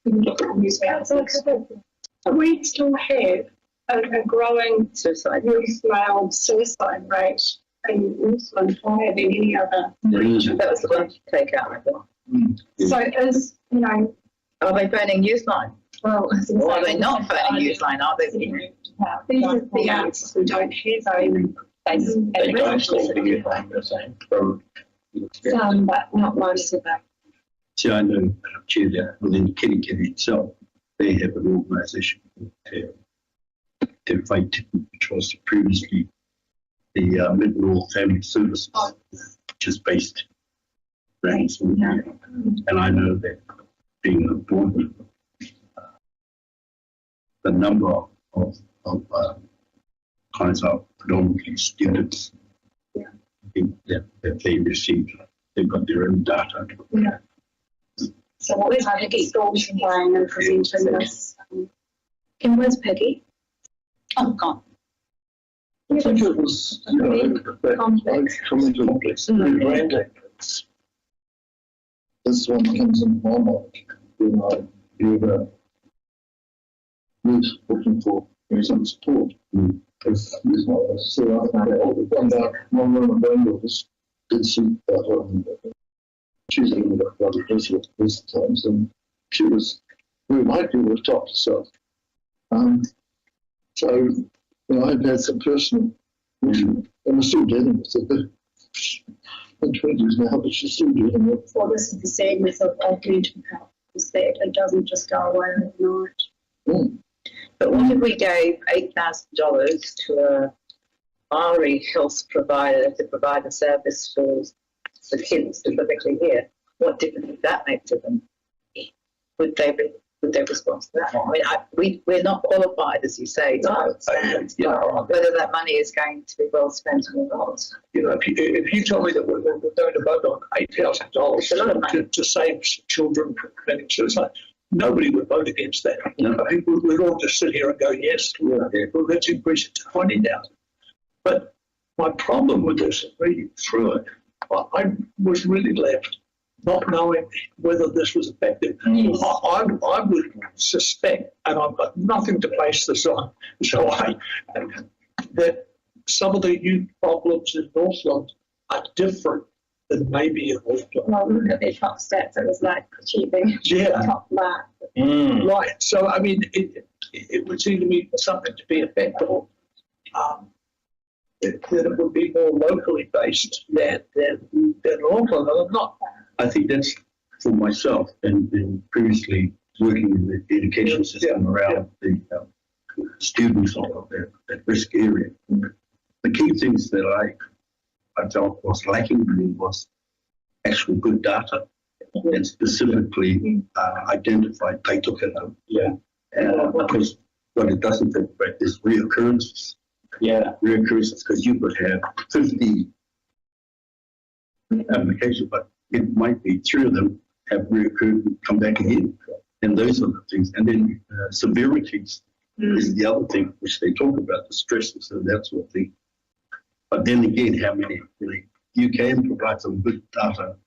we can look at the news outlets. We still have a growing youth male suicide rate in Northland higher than any other region. That was the one to take out, I thought. So is, you know... Are they banning Youthline? Well, or are they not banning Youthline? Are they? These are the answers we don't have in place. They don't specifically ban the same from Some, but not most of them. See, I know Julia within Kitty itself, they have an organisation to fight, which was previously the Whangaroa Family Services, which is based around and I know that being a board member, the number of clients are predominantly students. I think that they receive, they've got their own data. So what is Peggy schools playing and presenting this? And where's Peggy? Oh, gone. I think it was complex. This one comes in my mind. You know, you're looking for some support. Because this one was so I found out one woman was did see that she's in the bloody desert this times, and she was very likely to have talked herself. So, you know, I've had some personal issue, and I'm still dealing with it. In 20s now, but she's still dealing with it. Well, this is the sadness of mental health, is that it doesn't just go away overnight. But what if we gave $8,000 to a RE health provider to provide a service for the kids specifically here? What difference would that make to them? Would they respond to that? I mean, we're not qualified, as you say, to understand whether that money is going to be well spent or not. You know, if you tell me that we're going to vote on $8,000 to save children from committing suicide, nobody would vote against that. No. We'd all just sit here and go, yes, well, let's increase it to 20,000. But my problem with this, reading through it, I was really left not knowing whether this was effective. Yes. I would suspect, and I've got nothing to base this on, so that some of the youth problems in Northland are different than maybe in Auckland. Well, look at their top stats, it was like achieving top mark. Right, so I mean, it would seem to me something to be effective. That it would be more locally based than Auckland. I'm not. I think that's for myself and previously working in the education system around the students of that risk area. The key things that I felt was lacking really was actual good data and specifically identified kaitohera. Because what it doesn't incorporate is reoccurrences. Reoccurrences, because you could have 50 applications, but it might be 3 of them have reoccurred and come back again. And those are the things. And then severities is the other thing, which they talk about, the stresses and that sort of thing. But then again, how many really? You can provide some good data.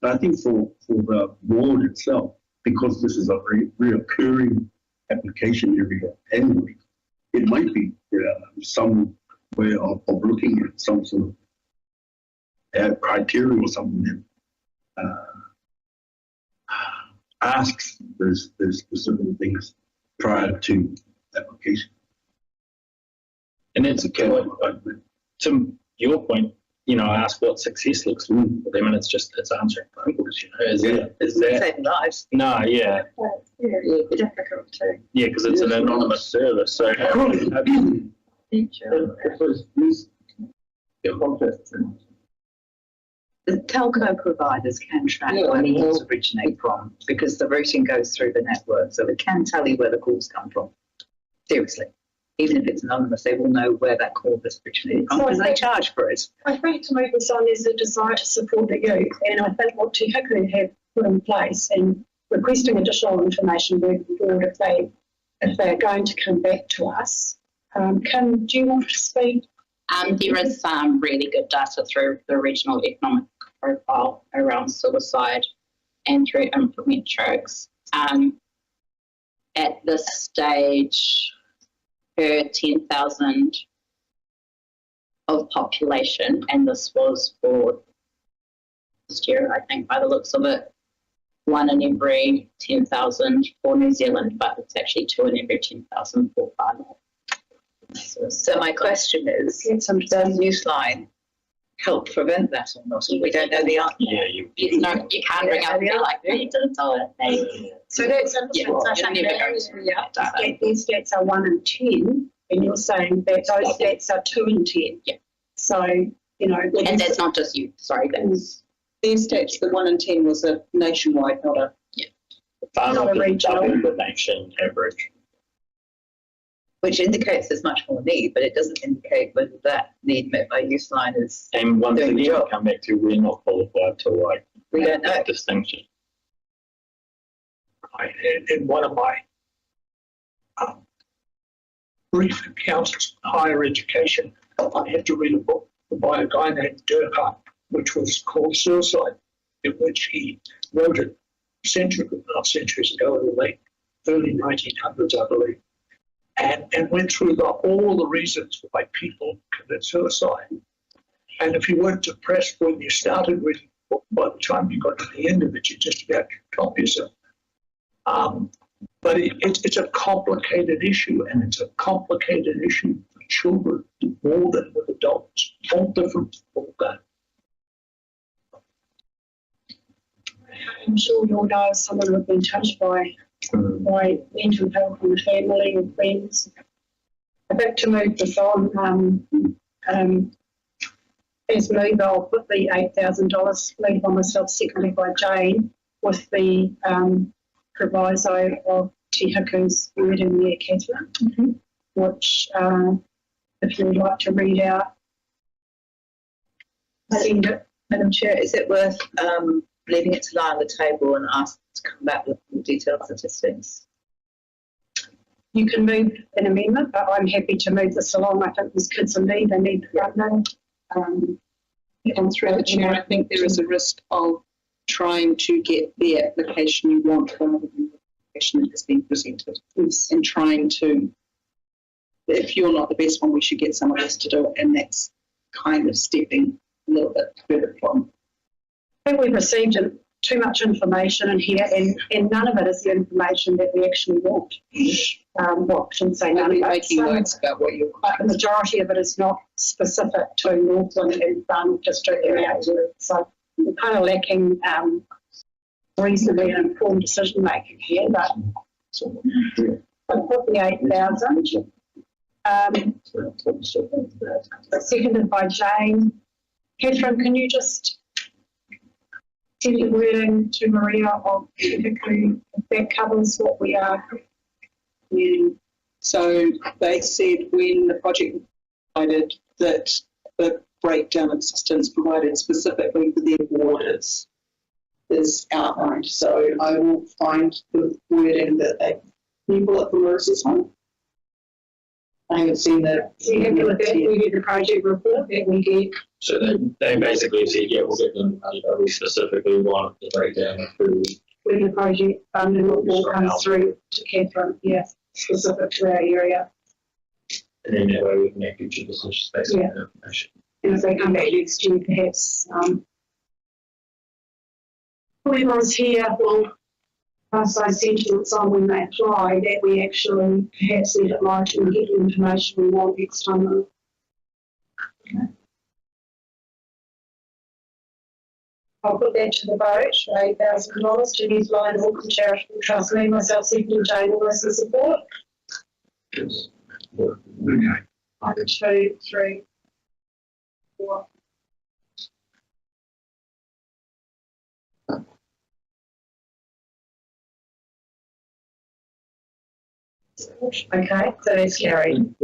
But I think for the ward itself, because this is a reoccurring application area anyway. It might be some way of looking at some sort of criteria or something that asks those specific things prior to application. And it's to your point, you know, ask what success looks like for them, and it's answering phone calls, you know. Is that Saving lives. no, yeah. Very difficult too. Yeah, because it's an anonymous service. So The telco providers can track where the calls originate from because the routing goes through the network, so they can tell you where the calls come from. Seriously. Even if it's anonymous, they will know where that call has originated from because they charge for it. I think to move this on, there's a desire to support the youth, and I think what Te Huku have put in place and requesting additional information moving forward if they're going to come back to us. Do you want to speak? There is some really good data through the regional economic profile around suicide and through inframetrics. At this stage, per 10,000 of population, and this was for last year, I think, by the looks of it, 1 in every 10,000 for New Zealand, but it's actually 2 in every 10,000 for Whangaroa. So my question is, does Newsline help prevent that or not? We don't know the answer. yeah, You can't bring up and be like, they didn't tell it. So that's interesting. These stats are 1 in 10, and you're saying that those stats are 2 in 10. Yeah. So, you know. And that's not just you, sorry, that's. These stats, the 1 in 10 was a nationwide, not a. Not a regional. The nation average. Which indicates there's much more need, but it doesn't indicate whether that need met by Newsline is And once doing the again, job. come back to we're not qualified to like We don't know. that distinction. In one of my brief encounters in higher education, I had to read a book by a guy named Durkheim, which was called Suicide, in which he wrote it centuries ago in the late early 1900s, I believe, and went through all the reasons why people commit suicide. And if you weren't depressed when you started reading the book, by the time you got to the end of it, you just about top yourself. But it's a complicated issue, and it's a complicated issue for children more than with adults. All different for that. I'm sure you'll know someone who's been touched by mental health in the family and friends. I think to move this on, as move, I'll put the $8,000 leave on myself, seconded by Jane, with the proviso of Te Huku's wording there, Catherine, which, if you would like to read out, send it. Madam Chair, is it worth leaving it to lie on the table and ask to come back with more detailed statistics? You can move an amendment, but I'm happy to move this along. I think there's kids in need, they need the funding. And through the chair, I think there is a risk of trying to get the application you want rather than the application that has been presented. And trying to, if you're not the best one, we should get someone else to do it. And that's kind of stepping a little bit further from. I think we've received too much information in here, and none of it is the information that we actually want. Well, I shouldn't say none of it. Making notes about what you But the majority of it is not specific to Northland and Farm District area. So we're kind of lacking reasonably informed decision making here. But I'll put the 8,000. Seconded by Jane. Catherine, can you just send the wording to Maria of if that covers what we are? So they said when the project was provided that the breakdown of assistance provided specifically for their borders is outlined. So I will find the wording that they people at the Marissa's home. I haven't seen that. We have we get the project report that we get. So they basically said, yeah, we'll get them, we specifically want the breakdown through. When the project funding will come through to Catherine, yes. specific to our area. And then that way we can make future decisions based on that information. And if they come back next year, perhaps whoever's here will pass those sentiments on when they apply, that we actually perhaps let it lie and get the information we want next time. Okay. I'll put that to the vote, $8,000 to Youth Line Auckland Charitable Trust. Me, myself, second, Jane, all those in support. Yes. Okay. 1, 2, 3, 4. Okay, so that's carried.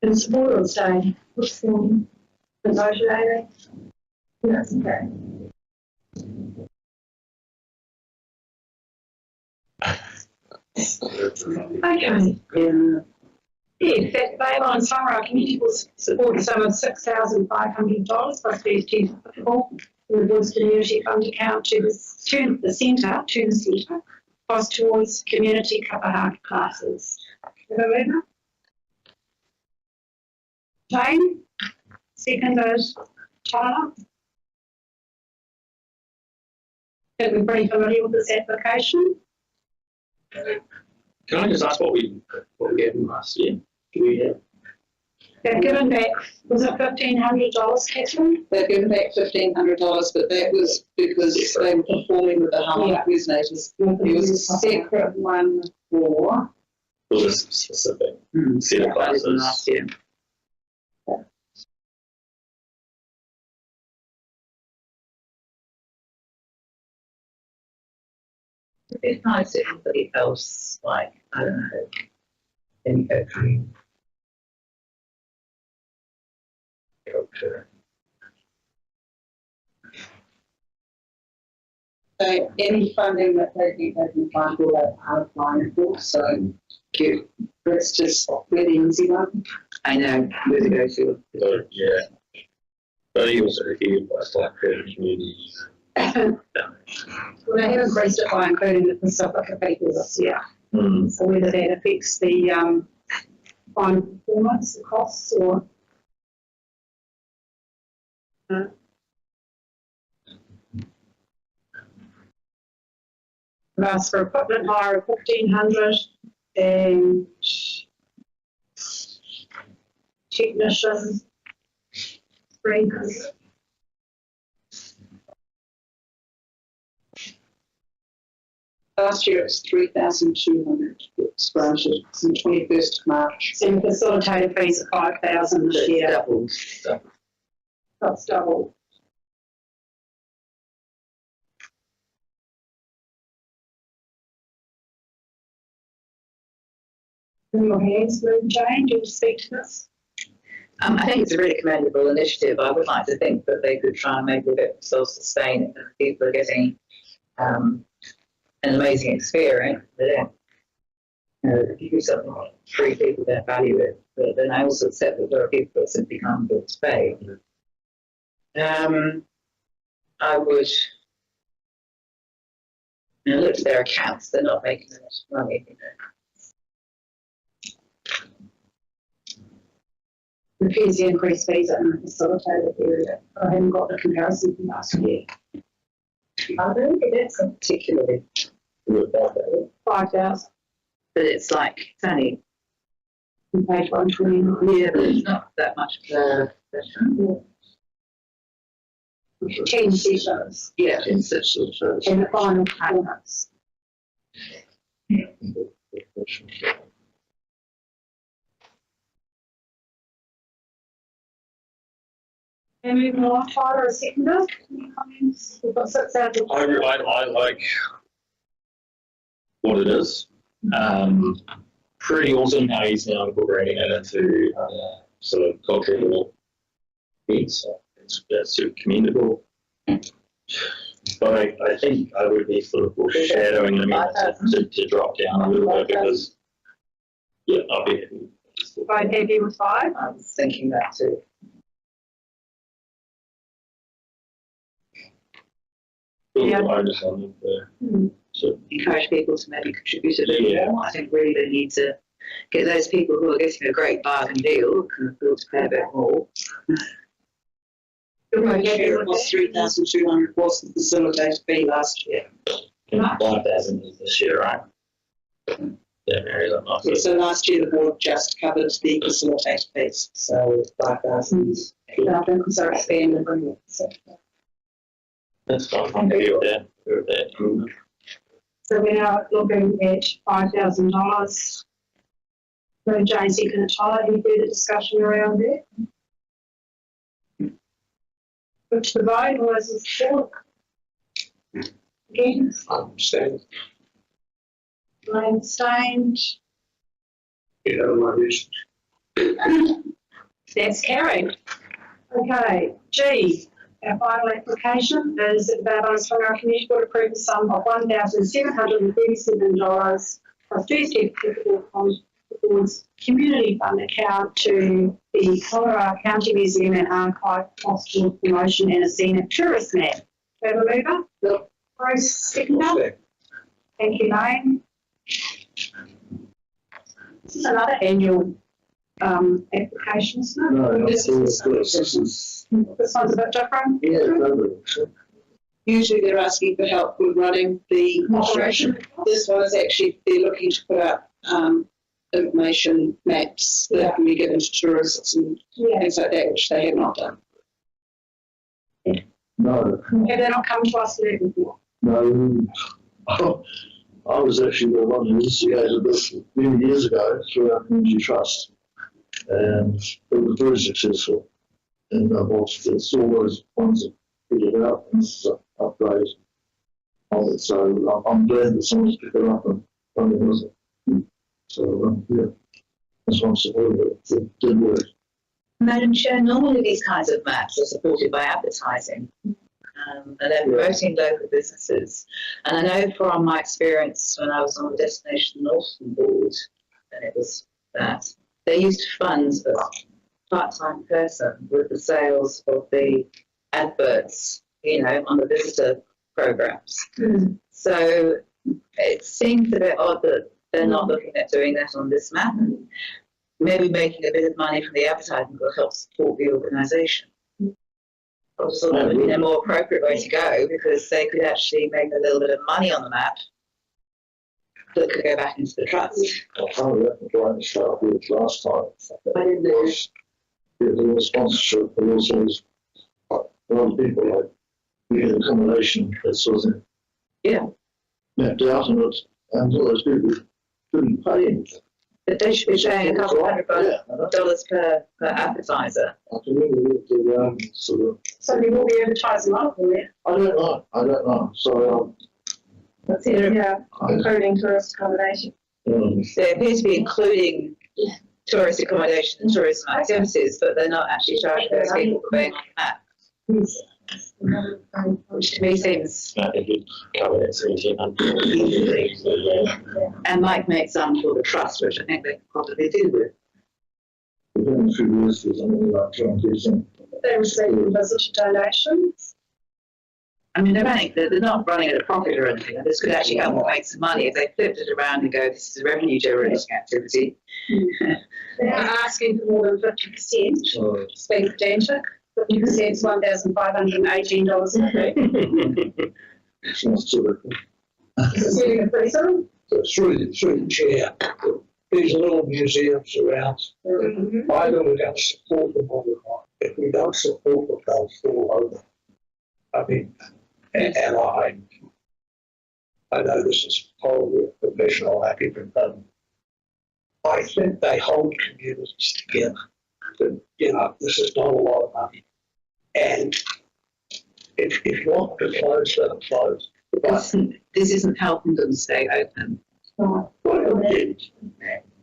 In support or staying? The motion, Amy? Yes, okay. Okay. Yeah, that Bail on Whangaroa Community will support a sum of $6,500 plus VAT applicable in the Boys Community Fund account to the centre, cost towards community kapahaka classes. Have Jane, seconded Tyler. Are we pretty familiar with this application? Can I just ask what we gave them last year? Do we have? They've given back, was it $1,500, Catherine? They've given back $1,500, but that was because they were performing with the harmonic resonators. It was a separate one for. Was this specific set of classes? Last year. It's nice if anybody else, like, I don't know, any country. So any funding that they think they can find will have applying for. So cute. It's just really easy one. I know, where to go to. Yeah. But he was like community. Well, they have increased it by including the Pacifica people this year. So whether that affects the fine performance, the costs, or I've asked for equipment hire of $1,500 and technician $300. Last year it was 3,200. It's granted. It's the 21st of March. And the facilitator fees are $5,000 this year. Doubled. That's double. Your hands move, Jane. Do you speak to this? I think it's a really commendable initiative. I would like to think that they could try and make it self-sustaining, and people are getting an amazing experience. They don't, if you do something like free, people don't value it. But then I also accept that there are people that simply can't afford to pay. I would look at their accounts. They're not making enough money. The PNC increased fees in the facilitator area. I haven't got the comparison from last year. I don't think that's particularly good. 5,000. But it's like, it's only, On page 129. yeah, but it's not that much. 10 sessions. Yeah, in such sort of. And the final performance. And moving on, Tyler, a seconder. Any comments? We've got 6,000. I like what it is. Pretty awesome how he's now incorporating it into sort of cultural needs. That's super commendable. But I think I would be sort of foreshadowing them to drop down a little bit because, yeah, I'll be happy. Quite happy with 5. I was thinking that too. Yeah. I just wanted to encourage people to maybe contribute a little more. I think really they need to get those people who are getting a great bargain deal can afford to pay a bit more. It was 3,200 was the facilitator fee last year. 5,000 is this year, right? Yeah, very little. So last year the board just covered the facilitator fees. So 5,000. Because our expanded agreement. That's fine. I'm happy with that. With that. So we're now looking at $5,000. So Jane, second and Tyler, any further discussion around that? Which the vote was support. Again, I'm saying, I abstained. you know, what is, That's carried. Okay, G, our final application is that Whangaroa Community Board approve the sum of $1,737 for Thursday applicable from the board's community fund account to the Whangaroa County Museum and Archive Hospital Promotion and a Scenic Tourist Map. Do we have a mover? No. Bruce, seconder. Thank you, Lane. This is another annual application, isn't it? No, This this is. This one's a bit different. Yeah, no, Usually they're asking for help with running the operation. This one is actually, they're looking to put up information maps that can be given to tourists and things like that, which they have not done. no, Have they not come to us for that before? no. I was actually the one who instigated this many years ago through our community trust, and it was very successful. And it's always ones that figured out and this is an upgrade of it. So I'm glad that someone's picked it up and running with it. So yeah, that's one support of it. It did work. Madam Chair, normally these kinds of maps are supported by advertising. And they're promoting local businesses. And I know from my experience when I was on the Destination Northern Board, and it was that, they used to fund a part-time person with the sales of the adverts, you know, on the visitor programs. So it seems a bit odd that they're not looking at doing that on this map, and maybe making a bit of money from the advertising will help support the organisation. Also, that would be a more appropriate way to go, because they could actually make a little bit of money on the map that could go back into the trust. I found that trying to start with last time. I didn't know. There was sponsorship, but also a lot of people like we had accommodation that sort of mapped out on it, and all those people couldn't pay anything. But they should be paying a couple $100 per advertiser. I can remember the sort of. So they will be advertising up on that. I don't know. So That's it, including tourist accommodation. They appear to be including tourist accommodation and tourism activities, but they're not actually charging those people for being on the map. Which to me seems and might make some for the trust, which I think they could probably do with. within 2 years, there's only like 20%. They receive visitor donations. I mean, they're not running at a profit or anything. This could actually help them make some money if they flipped it around and go, this is a revenue generating activity. They are asking for more than 50%. It's been pedantic. 50% is $1,518 Sounds terrible. Including a freezer. through the chair, these little museums around, either we're going to support them or we're not. If we don't support them, they'll fall over. I mean, and I know this is probably a professional argument, but I think they hold communities together. But, you know, this is not a lot of money. And if you want to close, let them close. But This isn't helping them stay open. well,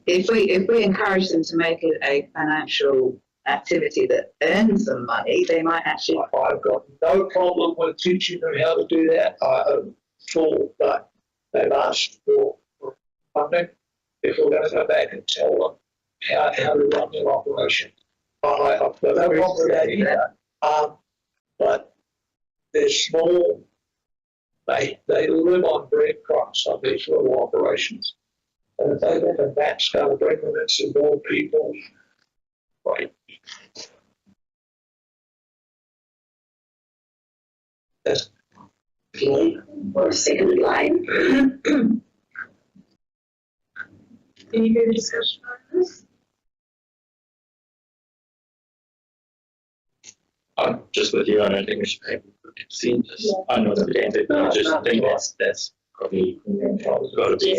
If we encourage them to make it a financial activity that earns them money, they might actually. I've got no problem with teaching them how to do that. But they've asked for funding. If we're going to go back and tell them how to run their operation, I've got no problem with that either. But they're small They live on breadcrumbs on these little operations. And if they let a match go to bring them in some more people, right? That's Or a second line. Any further discussion on this? I'm just with you. I don't think we should pay percentage. Yeah. I know that we can do, but I just think that's probably got to be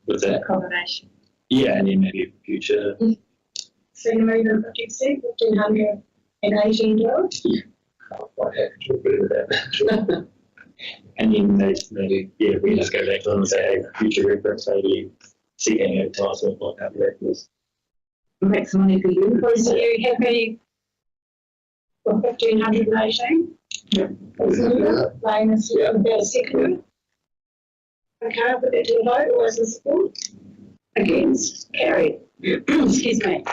with that. Combination. Yeah, and then maybe future. So you move in 50%, $1,518. what happened to agree with that. And then maybe, yeah, we just go back to them and say, hey, future reference, maybe seeking advertisement, what that was. Make some money for you. Was you happy with 1,518? Yeah. Lane is about a second. Okay, I'll put that to the vote. All those in support? Against? Carried. Excuse me.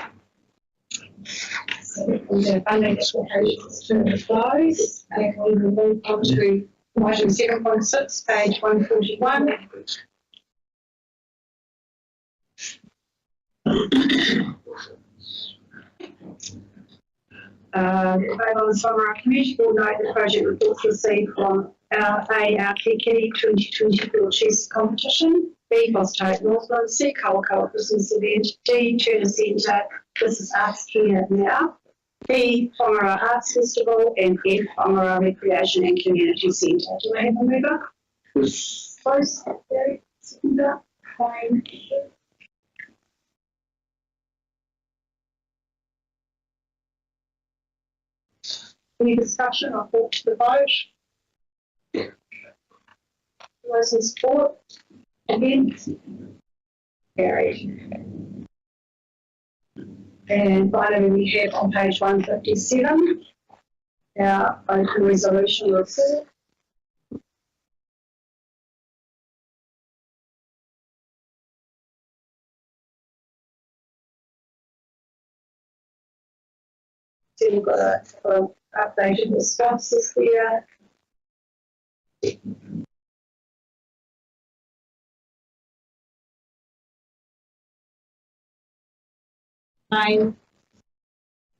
So the funding applications to close, and we will move on to item 7.6, page 141. Vote on the Whangaroa Community Board note the project reports received from our Kitty 2024 chess competition. B, Phosphate Northland. C, Kawakoa Christmas event. D, Turner Centre. This is Arts Here Now. B, Whangaroa Arts Festival. And F, Whangaroa Recreation and Community Centre. Do I have a mover? Close. Barry. Seconder. Fine. Any discussion or put to the vote? Those in support? Against? Carried. And finally, we have on page 157 our open resolution report. So we've got a updated responses there. Nine.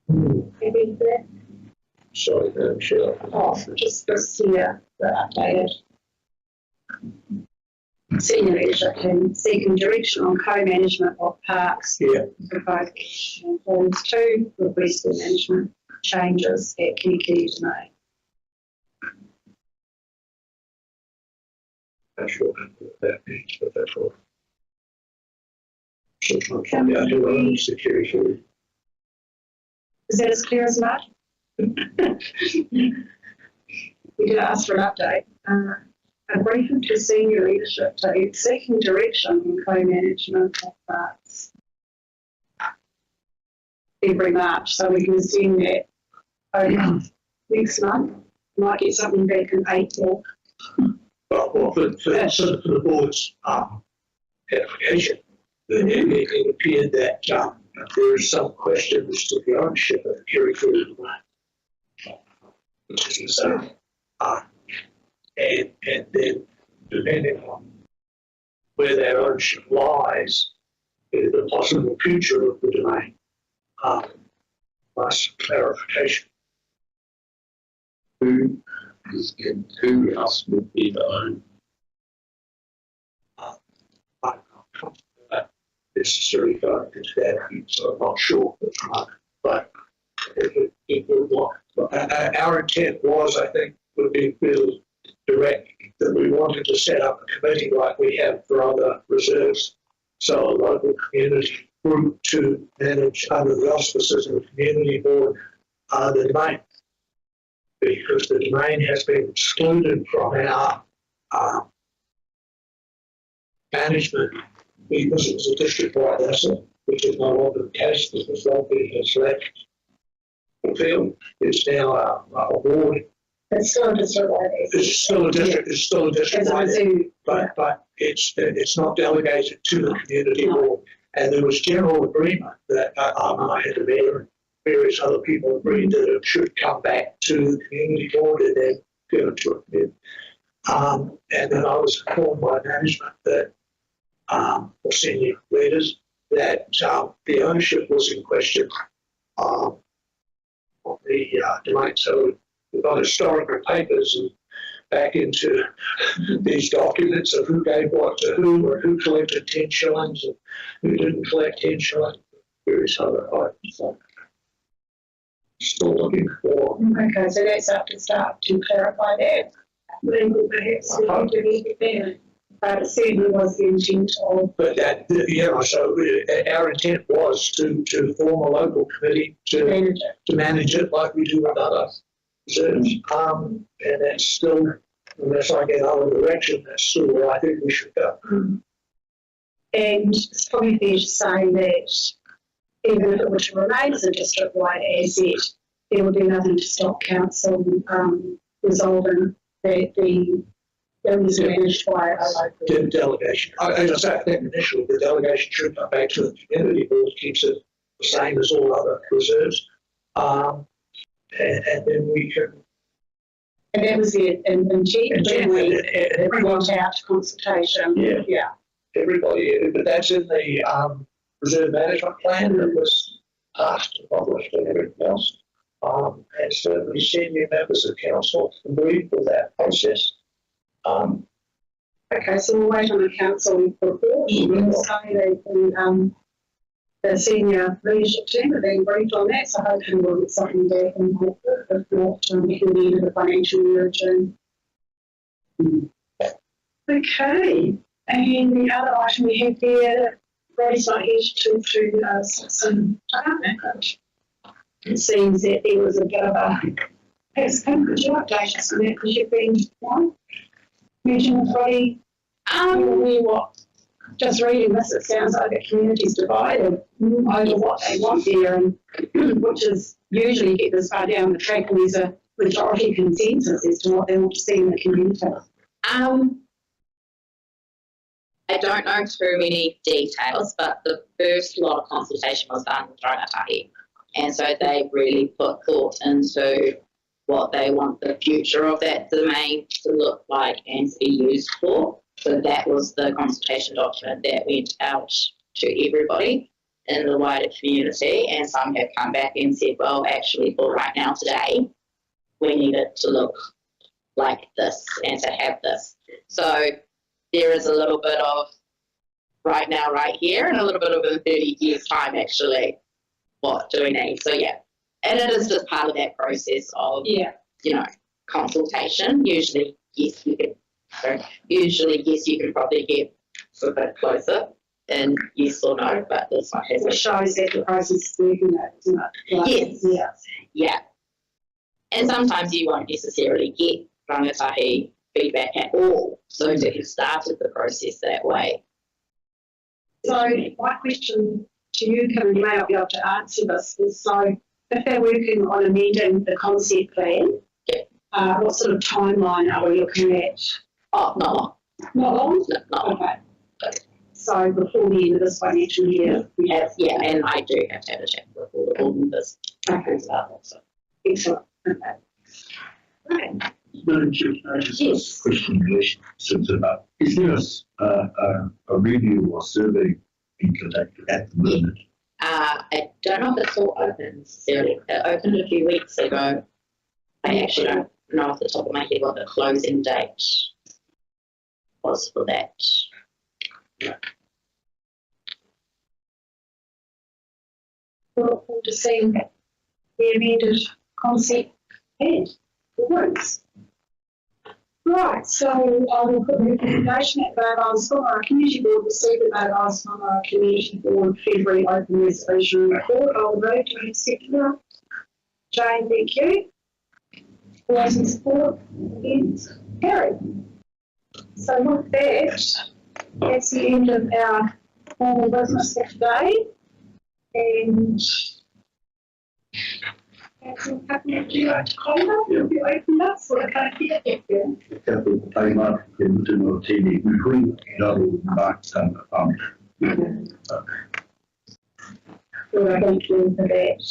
Maybe that. Sorry, Madam Chair. Oh, just this here, the updated. Senior leadership and seeking direction on co-management of parks. Yeah. Provide forms 2, request for management changes at Kiki tonight. I'm sure that means, but that's all. So I'm trying to do our own security. Is that as clear as mud? We did ask for an update. A briefing to senior leadership to seeking direction on co-management of parks. Every March, so we can send that over next month. Might get something back in April. Well, for the board's application, it appeared that there is some question as to the ownership of Kerry Food. So, and then depending on where that ownership lies, the possible future of the domain, plus clarification. Who else would be the owner? I'm not necessarily going into that, so I'm not sure. But it would work. Our intent was, I think, would be really direct, that we wanted to set up a committee like we have for other reserves. So a local community group to manage under the auspices of the community board the domain. Because the domain has been excluded from our management because it was a district-wide asset, which is no longer the case because Rugby has left the field. It's now a ward. It's still a district-wide asset. It's still a district. It's still a district-wide asset, but it's not delegated to the community board. And there was general agreement that I had the mayor and various other people agreed that it should come back to the community board, and then given to it. And then I was informed by management that, or senior leaders, that the ownership was in question on the domain. So we've got historical papers and back into these documents of who gave what to who, or who collected 10 shillings and who didn't collect 10 shillings, various other items. So still looking for. Okay, so that's up to staff to clarify that. Legal perhaps to be there. But it certainly was the intent of. But that, yeah, so our intent was to form a local committee to manage it like we do with other reserves. And that's still, unless I get out of direction, that's still where I think we should go. And it's probably fair to say that even if it were to remain as a district-wide asset, there would be nothing to stop council resolving that the buildings are managed by a local. The delegation. As I said, I think initially the delegation should come back to the community board, keeps it the same as all other reserves. And then we can. And that was the intent. Everyone out to consultation. Yeah. Everybody, but that's in the reserve management plan that was passed and published and everything else. And certainly senior members of council agreed with that process. Okay, so we'll wait on the council report. We'll say that the senior leadership team have been briefed on that, so hopefully we'll get something back and if not, we can end of the financial year of June. Okay, and the other item we have there, Brodie's not here to talk through some department. It seems that there was a bit of a, perhaps could you update us on that because you've been one? Regional Brodie, just reading this, it sounds like the community's divided over what they want there, and which is usually get this far down the track and there's a majority consensus as to what they want to see in the community. I don't know too many details, but the first lot of consultation was done with Rangatahi. And so they really put thought into what they want the future of that domain to look like and to be used for. So that was the consultation document that went out to everybody in the wider community. And some have come back and said, well, actually, for right now today, we need it to look like this and to have this. So there is a little bit of right now, right here, and a little bit of in 30 years' time, actually, what do we need? So, yeah. And it is just part of that process of, consultation. Usually, yes, you can probably get a bit closer and yes or no, but this one has. It shows that the process is working, isn't it? Yes. Yeah. And sometimes you won't necessarily get rangatahi feedback at all. So to have started the process that way. So my question to you, Karen, you may not be able to answer this, is so if they're working on amending the concept plan, what sort of timeline are we looking at? Oh, not long. Not long? No, not long. Okay. So before the end of this financial year, we have. Yeah, and I do have to have a chat with all of this. Okay. So, excellent. Okay. Right. Madam Chair, can I just ask a question in relation to that? Is there a review or survey being conducted at the moment? I don't know if it's all open necessarily. It opened a few weeks ago. I actually don't know off the top of my head what the closing date was for that. We look forward to seeing the amended concept and the works. Right, so I will put the recommendation at Barwell's Whangaroa Community Board received the Barwell's Whangaroa Community Board February Open Resolution Report. I will move to accept that. Jane, thank you. All those in support? Against? Carried. So with that, that's the end of our formal business for today. And would you like to comment? Have you opened up so I can't hear you? A couple of time up in the TV, we couldn't double back and Well, I thank you for that.